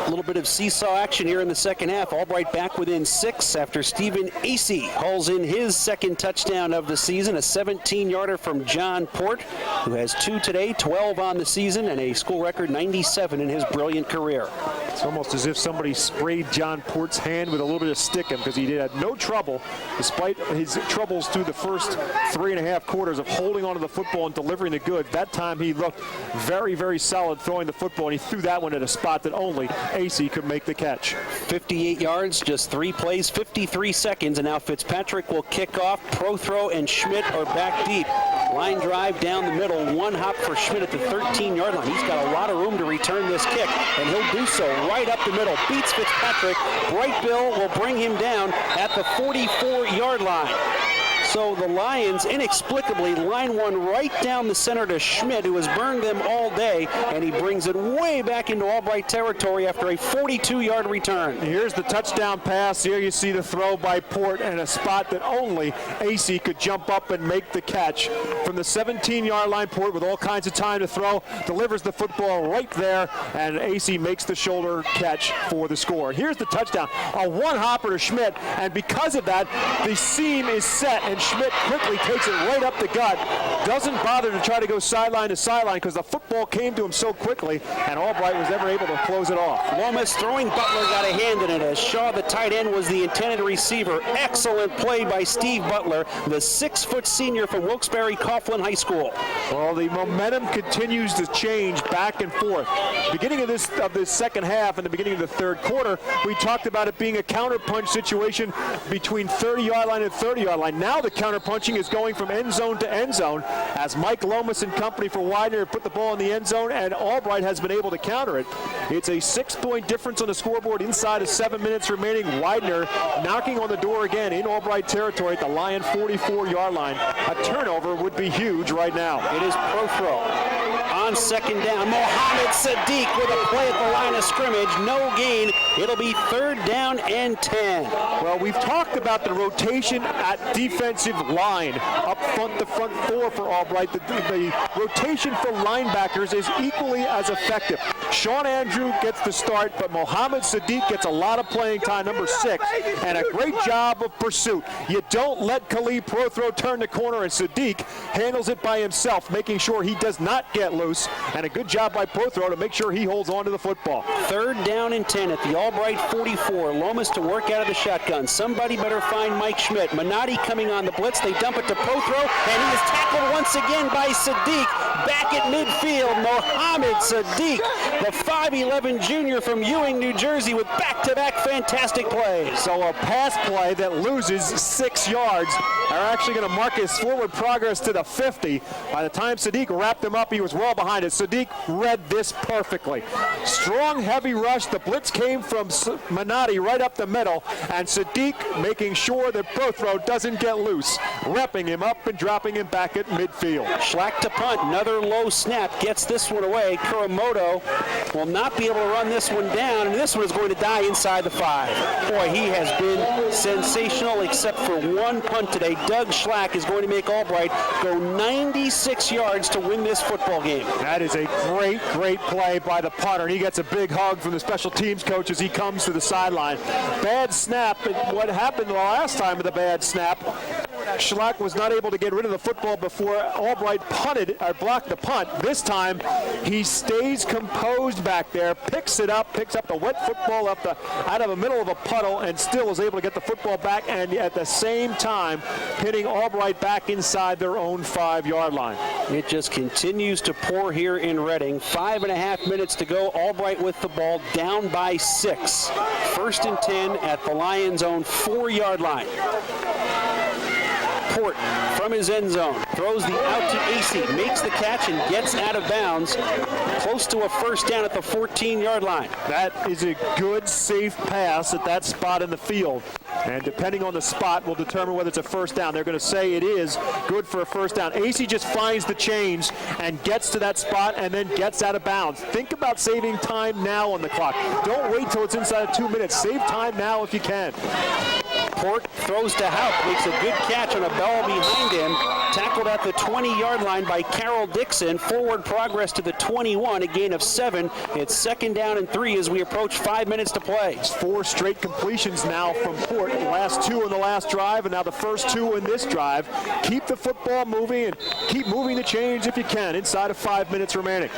A little bit of seesaw action here in the second half. Albright back within 6 after Stephen Acey hauls in his second touchdown of the season, a 17-yarder from John Port, who has 2 today, 12 on the season, and a school record 97 in his brilliant career. It's almost as if somebody sprayed John Port's hand with a little bit of stickum, because he had no trouble, despite his troubles through the first 3.5 quarters of holding onto the football and delivering the goods. That time he looked very, very solid throwing the football, and he threw that one at a spot that only AC could make the catch. 58 yards, just 3 plays, 53 seconds, and now Fitzpatrick will kick off. Prothro and Schmidt are back deep. Line drive down the middle, 1 hop for Schmidt at the 13-yard line. He's got a lot of room to return this kick, and he'll do so right up the middle. Beats Fitzpatrick. Bright Bill will bring him down at the 44-yard line. So the Lions inexplicably line one right down the center to Schmidt, who has burned them all day, and he brings it way back into Albright territory after a 42-yard return. Here's the touchdown pass. Here you see the throw by Port in a spot that only AC could jump up and make the catch. From the 17-yard line, Port with all kinds of time to throw, delivers the football right there, and AC makes the shoulder catch for the score. Here's the touchdown, a one-hopper to Schmidt, and because of that, the seam is set, and Schmidt quickly takes it right up the gut. Doesn't bother to try to go sideline to sideline because the football came to him so quickly, and Albright was never able to close it off. Lomas throwing, Butler got a hand in it as Shaw, the tight end, was the intended receiver. Excellent play by Steve Butler, the 6-foot senior from Wilkes-Barre Coughlin High School. Well, the momentum continues to change back and forth. Beginning of this second half and the beginning of the third quarter, we talked about it being a counterpunch situation between 30-yard line and 30-yard line. Now the counterpunching is going from end zone to end zone as Mike Lomas and company for Widener have put the ball in the end zone, and Albright has been able to counter it. It's a 6-point difference on the scoreboard inside of 7 minutes remaining. Widener knocking on the door again in Albright territory at the Lion 44-yard line. A turnover would be huge right now. It is Prothro. On second down, Mohammed Sadiq with a play at the line of scrimmage. No gain. It'll be 3rd down and 10. Well, we've talked about the rotation at defensive line. Up front, the front 4 for Albright. The rotation for linebackers is equally as effective. Sean Andrew gets the start, but Mohammed Sadiq gets a lot of playing time, number 6, and a great job of pursuit. You don't let Khalid Prothro turn the corner, and Sadiq handles it by himself, making sure he does not get loose, and a good job by Prothro to make sure he holds on to the football. 3rd down and 10 at the Albright 44. Lomas to work out of the shotgun. Somebody better find Mike Schmidt. Minotti coming on the blitz. They dump it to Prothro, and he is tackled once again by Sadiq. Back at midfield, Mohammed Sadiq, the 5'11 junior from Ewing, New Jersey, with back-to-back fantastic plays. So a pass play that loses 6 yards are actually going to mark his forward progress to the 50. By the time Sadiq wrapped him up, he was well behind it. Sadiq read this perfectly. Strong, heavy rush. The blitz came from Minotti right up the middle, and Sadiq making sure that Prothro doesn't get loose, repping him up and dropping him back at midfield. Schlack to punt. Another low snap gets this one away. Kuramoto will not be able to run this one down, and this one is going to die inside the 5. Boy, he has been sensational except for one punt today. Doug Schlack is going to make Albright go 96 yards to win this football game. That is a great, great play by the punter, and he gets a big hug from the special teams coach as he comes to the sideline. Bad snap, and what happened the last time with the bad snap, Schlack was not able to get rid of the football before Albright punted or blocked the punt. This time, he stays composed back there, picks it up, picks up the wet football out of the middle of a puddle, and still is able to get the football back, and at the same time, pinning Albright back inside their own 5-yard line. It just continues to pour here in Reading. 5.5 minutes to go. Albright with the ball, down by 6. 1st and 10 at the Lions' own 4-yard line. Port from his end zone throws the out to AC, makes the catch and gets out of bounds, close to a 1st down at the 14-yard line. That is a good, safe pass at that spot in the field. And depending on the spot will determine whether it's a 1st down. They're going to say it is good for a 1st down. AC just finds the chains and gets to that spot and then gets out of bounds. Think about saving time now on the clock. Don't wait till it's inside of 2 minutes. Save time now if you can. Port throws to Houck, makes a good catch on a bell behind him. Tackled at the 20-yard line by Carroll Dixon. Forward progress to the 21, a gain of 7. It's 2nd down and 3 as we approach 5 minutes to play. It's 4 straight completions now from Port. The last 2 in the last drive, and now the first 2 in this drive. Keep the football moving and keep moving the chains if you can inside of 5 minutes remaining.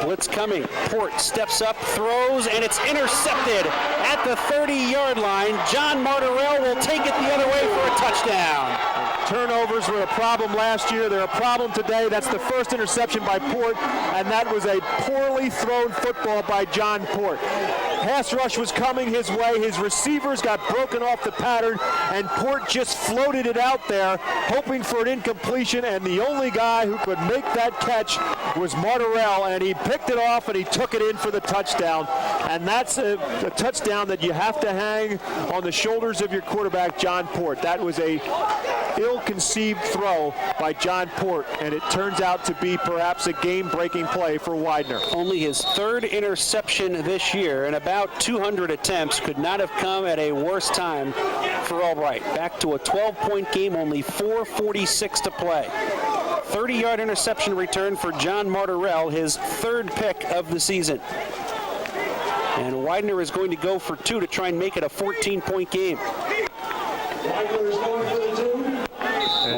Blitz coming. Port steps up, throws, and it's intercepted at the 30-yard line. John Martorell will take it the other way for a touchdown. Turnovers were a problem last year. They're a problem today. That's the first interception by Port, and that was a poorly thrown football by John Port. Pass rush was coming his way. His receivers got broken off the pattern, and Port just floated it out there, hoping for an incompletion, and the only guy who could make that catch was Martorell, and he picked it off, and he took it in for the touchdown. And that's a touchdown that you have to hang on the shoulders of your quarterback, John Port. That was a ill-conceived throw by John Port, and it turns out to be perhaps a game-breaking play for Widener. Only his 3rd interception this year, and about 200 attempts. Could not have come at a worse time for Albright. Back to a 12-point game, only 4:46 to play. 30-yard interception return for John Martorell, his 3rd pick of the season. And Widener is going to go for 2 to try and make it a 14-point game.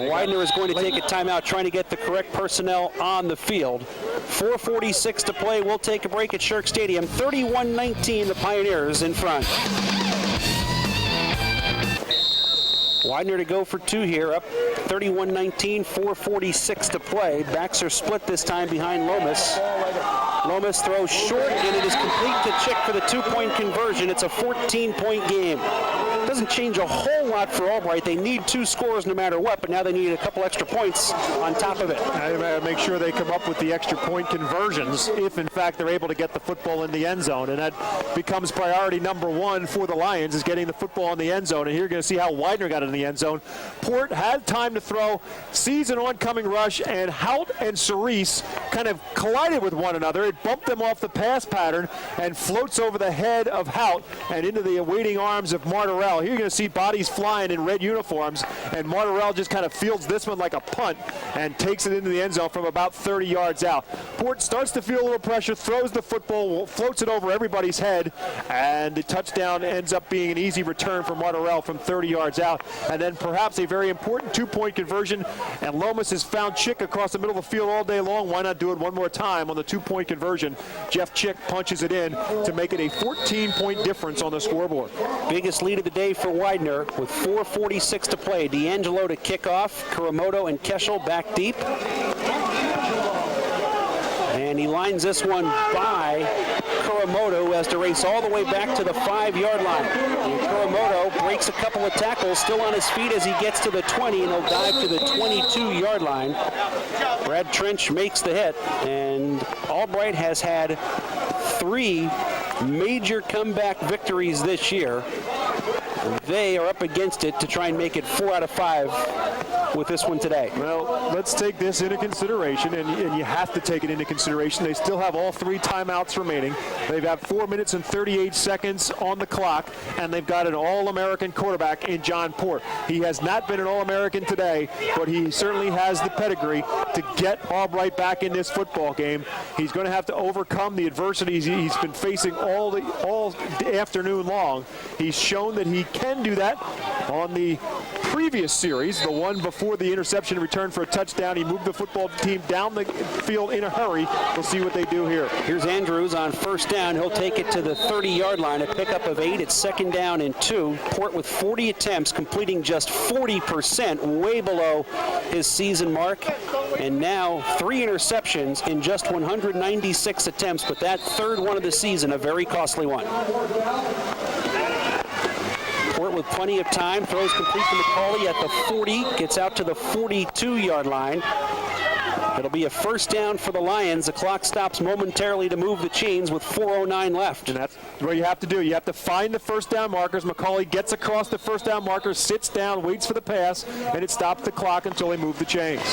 Widener is going to take a timeout, trying to get the correct personnel on the field. 4:46 to play. We'll take a break at Shirk Stadium. 31-19, the Pioneers in front. Widener to go for 2 here, up 31-19, 4:46 to play. Backs are split this time behind Lomas. Lomas throws short, and it is complete to Chick for the 2-point conversion. It's a 14-point game. Doesn't change a whole lot for Albright. They need 2 scores no matter what, but now they need a couple extra points on top of it. Make sure they come up with the extra point conversions if, in fact, they're able to get the football in the end zone. And that becomes priority number 1 for the Lions, is getting the football in the end zone. And here you're going to see how Widener got it in the end zone. Port had time to throw, sees an oncoming rush, and Hout and Cerise kind of collided with one another. It bumped them off the pass pattern and floats over the head of Hout and into the awaiting arms of Martorell. Here you're going to see bodies flying in red uniforms, and Martorell just kind of fields this one like a punt and takes it into the end zone from about 30 yards out. Port starts to feel a little pressure, throws the football, floats it over everybody's head, and the touchdown ends up being an easy return for Martorell from 30 yards out. And then perhaps a very important 2-point conversion, and Lomas has found Chick across the middle of the field all day long. Why not do it one more time on the 2-point conversion? Jeff Chick punches it in to make it a 14-point difference on the scoreboard. Biggest lead of the day for Widener with 4:46 to play. D'Angelo to kick off. Kuramoto and Keschel back deep. And he lines this one by Kuramoto, who has to race all the way back to the 5-yard line. And Kuramoto breaks a couple of tackles, still on his feet as he gets to the 20, and he'll dive to the 22-yard line. Brad Trench makes the hit, and Albright has had 3 major comeback victories this year. They are up against it to try and make it 4 out of 5 with this one today. Well, let's take this into consideration, and you have to take it into consideration. They still have all 3 timeouts remaining. They've got 4 minutes and 38 seconds on the clock, and they've got an All-American quarterback in John Port. He has not been an All-American today, but he certainly has the pedigree to get Albright back in this football game. He's going to have to overcome the adversities he's been facing all afternoon long. He's shown that he can do that on the previous series, the one before the interception return for a touchdown. He moved the football team down the field in a hurry. We'll see what they do here. Here's Andrews on first down. He'll take it to the 30-yard line, a pickup of 8. It's second down and 2. Port with 40 attempts, completing just 40%, way below his season mark. And now 3 interceptions in just 196 attempts, but that third one of the season, a very costly one. Port with plenty of time, throws complete to McCauley at the 40, gets out to the 42-yard line. It'll be a first down for the Lions. The clock stops momentarily to move the chains with 4:09 left. And that's what you have to do. You have to find the first down markers. McCauley gets across the first down markers, sits down, waits for the pass, and it stops the clock until they move the chains.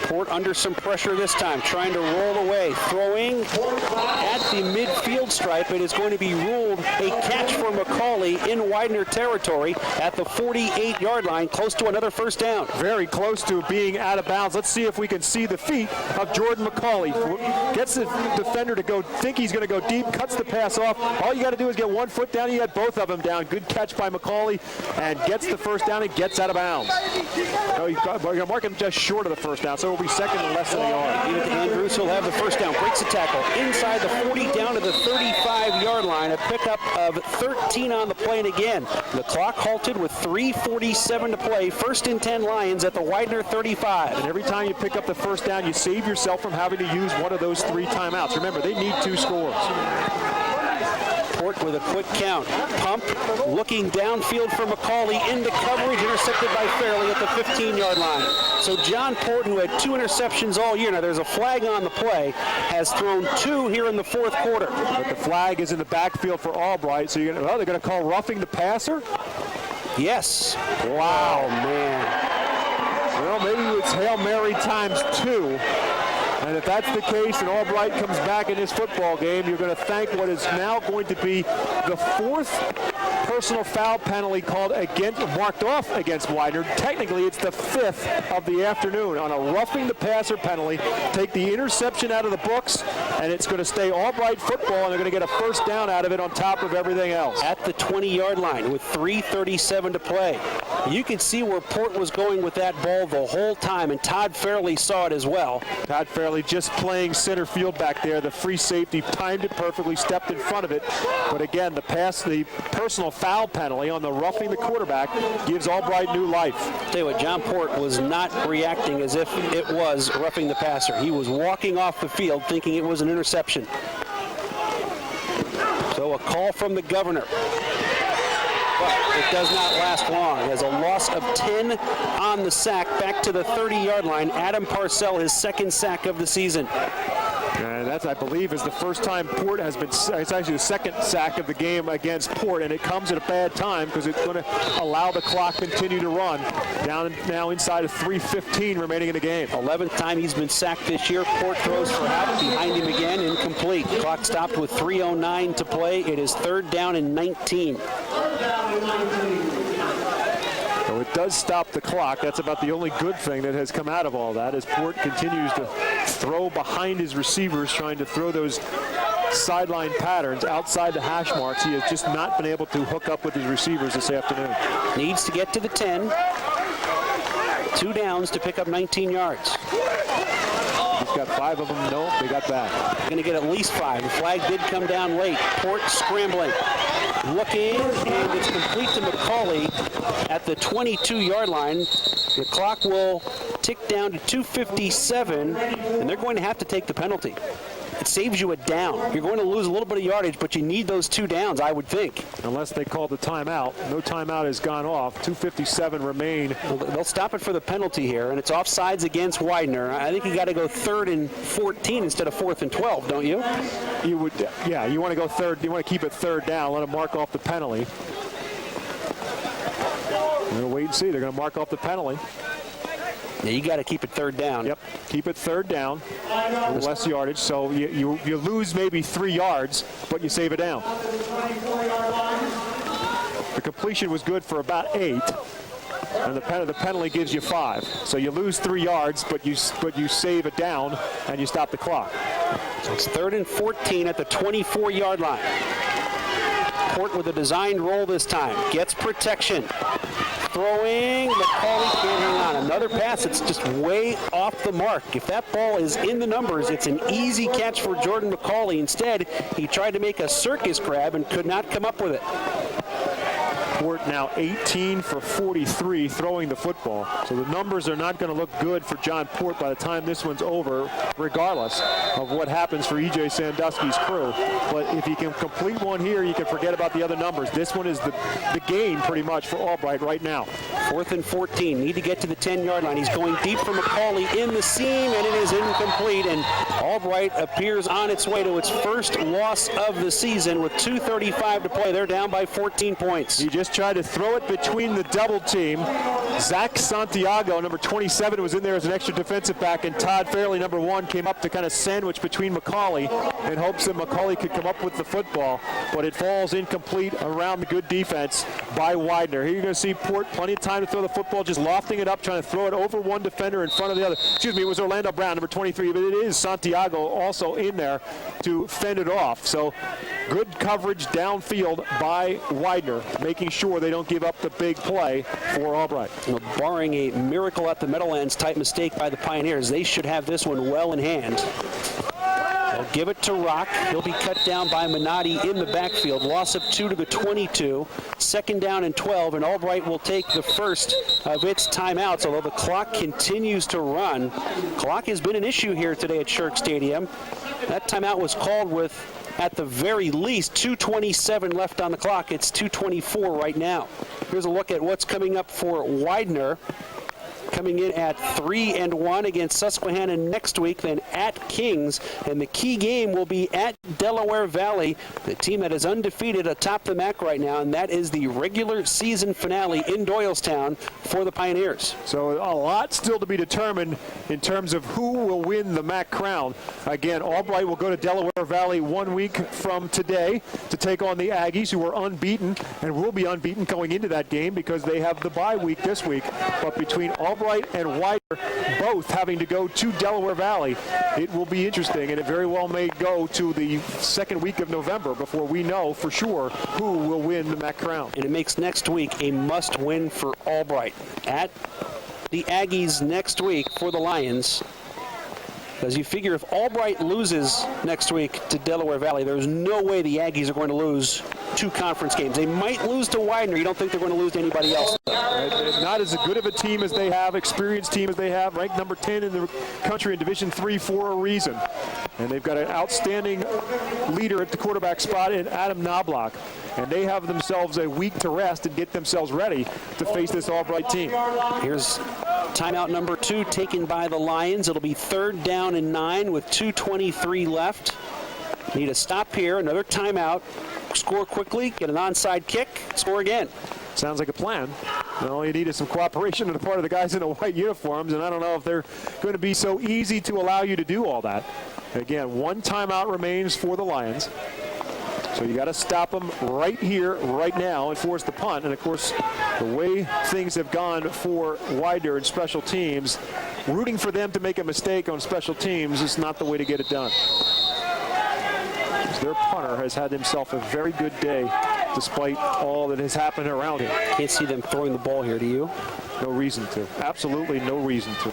Port under some pressure this time, trying to roll away. Throwing at the midfield stripe. It is going to be ruled a catch for McCauley in Widener territory at the 48-yard line, close to another first down. Very close to being out of bounds. Let's see if we can see the feet of Jordan McCauley. Gets the defender to go, think he's going to go deep, cuts the pass off. All you got to do is get one foot down. You got both of them down. Good catch by McCauley, and gets the first down and gets out of bounds. No, you're going to mark him just short of the first down, so it'll be second and less than a yard. Give it to Andrews. He'll have the first down. Breaks the tackle inside the 40 down to the 35-yard line. A pickup of 13 on the play, and again, the clock halted with 3:47 to play. First and 10 Lions at the Widener 35. And every time you pick up the first down, you save yourself from having to use one of those 3 timeouts. Remember, they need 2 scores. Port with a quick count. Pump, looking downfield for McCauley, into coverage, intercepted by Fairley at the 15-yard line. So John Port, who had 2 interceptions all year, now there's a flag on the play, has thrown 2 here in the fourth quarter. But the flag is in the backfield for Albright, so they're going to call roughing the passer? Yes. Wow, man. Well, maybe it's Hail Mary times 2. And if that's the case and Albright comes back in this football game, you're going to thank what is now going to be the 4th personal foul penalty called against, marked off against Widener. Technically, it's the 5th of the afternoon on a roughing the passer penalty. Take the interception out of the books, and it's going to stay Albright football, and they're going to get a first down out of it on top of everything else. At the 20-yard line with 3:37 to play. You can see where Port was going with that ball the whole time, and Todd Fairley saw it as well. Todd Fairley just playing center field back there. The free safety timed it perfectly, stepped in front of it. But again, the personal foul penalty on the roughing the quarterback gives Albright new life. Tell you what, John Port was not reacting as if it was roughing the passer. He was walking off the field thinking it was an interception. So a call from the governor. But it does not last long. As a loss of 10 on the sack, back to the 30-yard line. Adam Parcell, his 2nd sack of the season. And that, I believe, is the first time Port has been, it's actually the 2nd sack of the game against Port, and it comes at a bad time because it's going to allow the clock continue to run. Down now inside of 3:15 remaining in the game. 11th time he's been sacked this year. Port throws for out, behind him again, incomplete. Clock stopped with 3:09 to play. It is 3rd down and 19. So it does stop the clock. That's about the only good thing that has come out of all that, as Port continues to throw behind his receivers, trying to throw those sideline patterns outside the hash marks. He has just not been able to hook up with his receivers this afternoon. Needs to get to the 10. 2 downs to pick up 19 yards. He's got 5 of them. No, they got that. Going to get at least 5. The flag did come down late. Port scrambling. Looking, and it's complete to McCauley at the 22-yard line. The clock will tick down to 2:57, and they're going to have to take the penalty. It saves you a down. You're going to lose a little bit of yardage, but you need those 2 downs, I would think. Unless they call the timeout. No timeout has gone off. 2:57 remain. Well, they'll stop it for the penalty here, and it's offsides against Widener. I think you got to go 3rd and 14 instead of 4th and 12, don't you? You would, yeah. You want to go 3rd. You want to keep it 3rd down. Let them mark off the penalty. wait and see. They're going to mark off the penalty. Yeah, you got to keep it third down. Yep, keep it third down, less yardage. So you lose maybe 3 yards, but you save it down. The completion was good for about 8, and the penalty gives you 5. So you lose 3 yards, but you save it down and you stop the clock. So it's 3rd and 14 at the 24-yard line. Port with a designed roll this time. Gets protection. Throwing, McCauley can't hang on. Another pass that's just way off the mark. If that ball is in the numbers, it's an easy catch for Jordan McCauley. Instead, he tried to make a circus grab and could not come up with it. Port now 18 for 43 throwing the football. So the numbers are not going to look good for John Port by the time this one's over, regardless of what happens for E.J. Sandusky's crew. But if you can complete one here, you can forget about the other numbers. This one is the game pretty much for Albright right now. 4th and 14. Need to get to the 10-yard line. He's going deep for McCauley in the seam, and it is incomplete. And Albright appears on its way to its first loss of the season with 2:35 to play. They're down by 14 points. He just tried to throw it between the double team. Zach Santiago, number 27, was in there as an extra defensive back, and Todd Fairley, number 1, came up to kind of sandwich between McCauley in hopes that McCauley could come up with the football, but it falls incomplete around the good defense by Widener. Here you're going to see Port plenty of time to throw the football, just lofting it up, trying to throw it over one defender in front of the other. Excuse me, it was Orlando Brown, number 23, but it is Santiago also in there to fend it off. So good coverage downfield by Widener, making sure they don't give up the big play for Albright. Well, barring a miracle at the Meadowlands type mistake by the Pioneers, they should have this one well in hand. They'll give it to Rock. He'll be cut down by Minotti in the backfield. Loss of 2 to the 22. 2nd down and 12, and Albright will take the first of its timeouts, although the clock continues to run. Clock has been an issue here today at Shirk Stadium. That timeout was called with, at the very least, 2:27 left on the clock. It's 2:24 right now. Here's a look at what's coming up for Widener. Coming in at 3-1 against Susquehanna next week, then at Kings, and the key game will be at Delaware Valley, the team that is undefeated atop the MAC right now, and that is the regular season finale in Doylestown for the Pioneers. So a lot still to be determined in terms of who will win the MAC crown. Again, Albright will go to Delaware Valley 1 week from today to take on the Aggies, who are unbeaten and will be unbeaten going into that game because they have the bye week this week. But between Albright and Widener both having to go to Delaware Valley, it will be interesting, and it very well may go to the second week of November before we know for sure who will win the MAC crown. And it makes next week a must-win for Albright. At the Aggies next week for the Lions, because you figure if Albright loses next week to Delaware Valley, there's no way the Aggies are going to lose 2 conference games. They might lose to Widener. You don't think they're going to lose to anybody else? Not as good of a team as they have, experienced team as they have, ranked number 10 in the country in Division III for a reason. And they've got an outstanding leader at the quarterback spot in Adam Knobloch. And they have themselves a week to rest and get themselves ready to face this Albright team. Here's timeout number 2 taken by the Lions. It'll be 3rd down and 9 with 2:23 left. Need a stop here, another timeout. Score quickly, get an onside kick, score again. Sounds like a plan. All you need is some cooperation on the part of the guys in the white uniforms, and I don't know if they're going to be so easy to allow you to do all that. Again, 1 timeout remains for the Lions. So you got to stop them right here, right now, and force the punt. And, of course, the way things have gone for Widener in special teams, rooting for them to make a mistake on special teams is not the way to get it done. Their punter has had himself a very good day despite all that has happened around him. Can't see them throwing the ball here, do you? No reason to. Absolutely no reason to.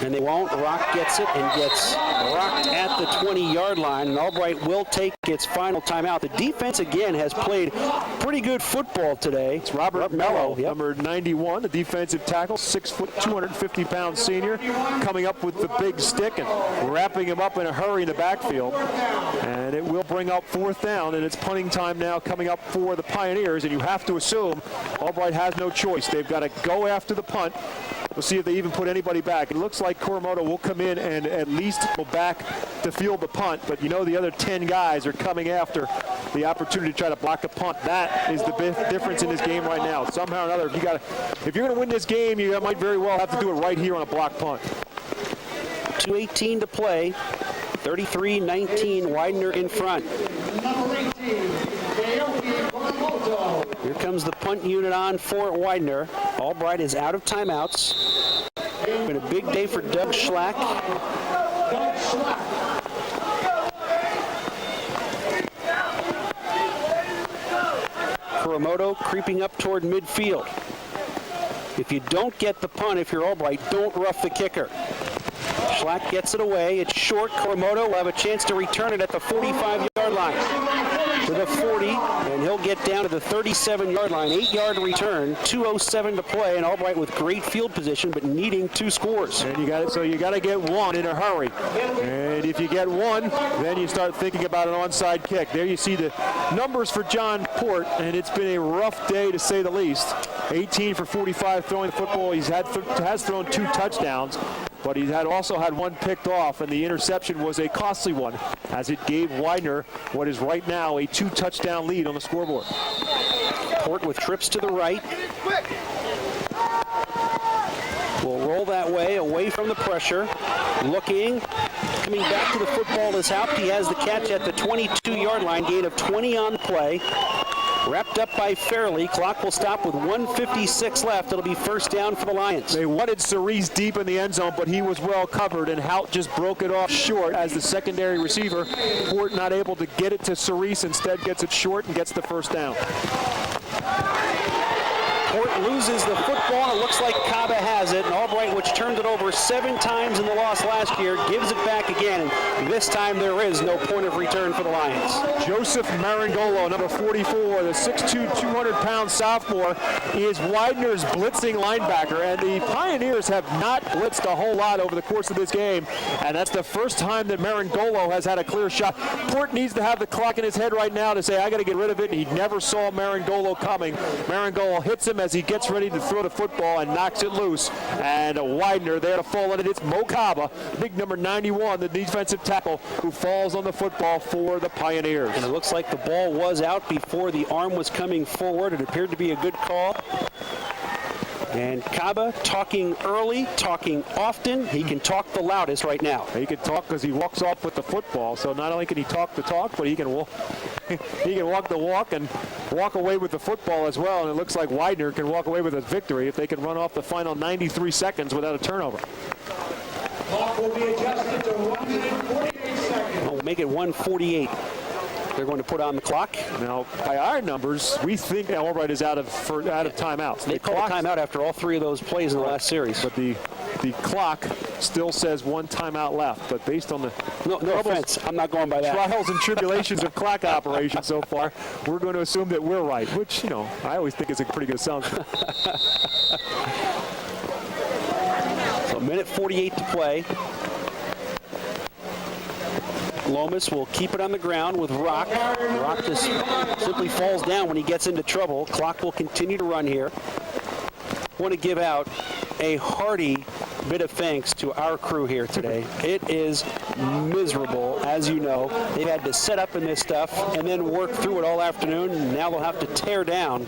And they won't. Rock gets it and gets rocked at the 20-yard line, and Albright will take its final timeout. The defense, again, has played pretty good football today. It's Robert Mello, yep. number 91, the defensive tackle, 6 foot, 250-pound senior, coming up with the big stick and wrapping him up in a hurry in the backfield. And it will bring up 4th down, and it's punting time now coming up for the Pioneers, and you have to assume Albright has no choice. They've got to go after the punt. We'll see if they even put anybody back. It looks like Kuramoto will come in and at least go back to field the punt, but you know the other 10 guys are coming after the opportunity to try to block a punt. That is the big difference in this game right now. Somehow or another, if you're going to win this game, you might very well have to do it right here on a block punt. 2:18 to play. 33-19, Widener in front. Here comes the punt unit on for Widener. Albright is out of timeouts. Been a big day for Doug Schlack. Kuramoto creeping up toward midfield. If you don't get the punt, if you're Albright, don't rough the kicker. Schlack gets it away. It's short. Kuramoto will have a chance to return it at the 45-yard line to the 40, and he'll get down to the 37-yard line. 8-yard return, 2:07 to play, and Albright with great field position, but needing 2 scores. And you got to get one in a hurry. And if you get one, then you start thinking about an onside kick. There you see the numbers for John Port, and it's been a rough day to say the least. 18 for 45 throwing the football. He has thrown 2 touchdowns. But he also had one picked off, and the interception was a costly one, as it gave Widener what is right now a 2-touchdown lead on the scoreboard. Port with trips to the right. Will roll that way, away from the pressure. Looking, coming back to the football is Haupt. He has the catch at the 22-yard line, gain of 20 on the play. Wrapped up by Fairley. Clock will stop with 1:56 left. It'll be first down for the Lions. They wanted Cerise deep in the end zone, but he was well covered, and Haupt just broke it off short as the secondary receiver. Port not able to get it to Cerise, instead gets it short and gets the first down. Port loses the football, and it looks like Kaba has it. And Albright, which turned it over 7 times in the loss last year, gives it back again. And this time there is no point of return for the Lions. Joseph Marangolo, number 44, the 6'2", 200-pound sophomore, is Widener's blitzing linebacker. And the Pioneers have not blitzed a whole lot over the course of this game. And that's the first time that Marangolo has had a clear shot. Port needs to have the clock in his head right now to say, I got to get rid of it. And he never saw Marangolo coming. Marangolo hits him as he gets ready to throw the football and knocks it loose. And Widener there to fall on it. It's Mo Kaba, big number 91, the defensive tackle, who falls on the football for the Pioneers. And it looks like the ball was out before the arm was coming forward. It appeared to be a good call. And Kaba talking early, talking often. He can talk the loudest right now. He can talk because he walks off with the football. So not only can he talk the talk, but he can walk the walk and walk away with the football as well. And it looks like Widener can walk away with a victory if they can run off the final 93 seconds without a turnover. Clock will be adjusted to 1 minute 48 seconds. We'll make it 1:48. They're going to put on the clock. Now, by our numbers, we think Albright is out of timeouts. They called a timeout after all 3 of those plays in the last series. But the clock still says 1 timeout left. But based on the no offense, I'm not going by that. trials and tribulations of clock operation so far, we're going to assume that we're right, which, I always think is a pretty good assumption. So 1:48 to play. Lomas will keep it on the ground with Rock. Rock just simply falls down when he gets into trouble. Clock will continue to run here. Want to give out a hearty bit of thanks to our crew here today. It is miserable, as you know. They've had to set up in this stuff and then work through it all afternoon, and now they'll have to tear down.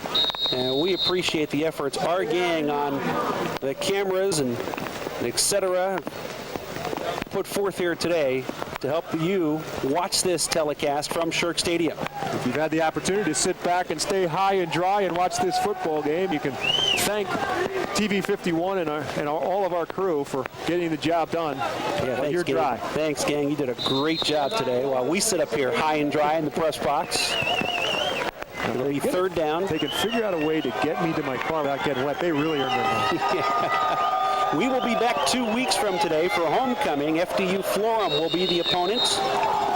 And we appreciate the efforts our gang on the cameras and etc. put forth here today to help you watch this telecast from Shirk Stadium. If you've had the opportunity to sit back and stay high and dry and watch this football game, you can thank TV 51 and all of our crew for getting the job done. Yeah, thanks, you're gang. dry. Thanks, gang. You did a great job today while we sit up here high and dry in the press box. It'll be third down. They can figure out a way to get me to my car without getting wet. They really earned their money. We will be back 2 weeks from today for homecoming. FDU Florham will be the opponent.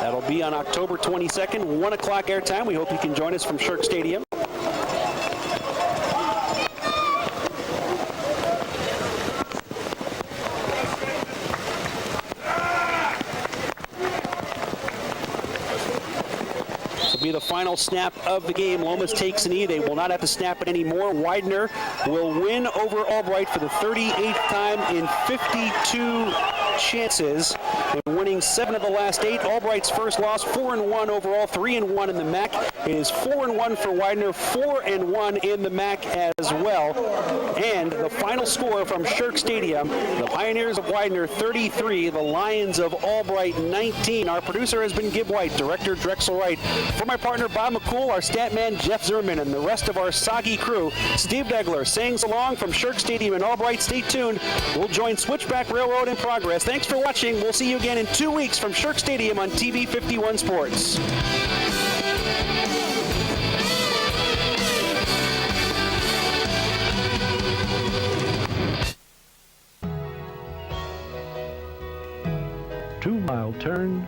That'll be on October 22nd, 1 o'clock airtime. We hope you can join us from Shirk Stadium. Be the final snap of the game. Lomas takes an knee. They will not have to snap it anymore. Widener will win over Albright for the 38th time in 52 chances, and winning 7 of the last 8. Albright's first loss, 4-1 overall, 3-1 in the MAC. It is 4-1 for Widener, 4-1 in the MAC as well. And the final score from Shirk Stadium, the Pioneers of Widener 33, the Lions of Albright 19. Our producer has been Gib White, director Drexel Wright. For my partner Bob McCool, our stat man Jeff Zimmerman, and the rest of our soggy crew, Steve Degler saying so long from Shirk Stadium in Albright. Stay tuned. We'll join Switchback Railroad in progress. Thanks for watching. We'll see you again in 2 weeks from Shirk Stadium on TV 51 Sports. Two-mile turn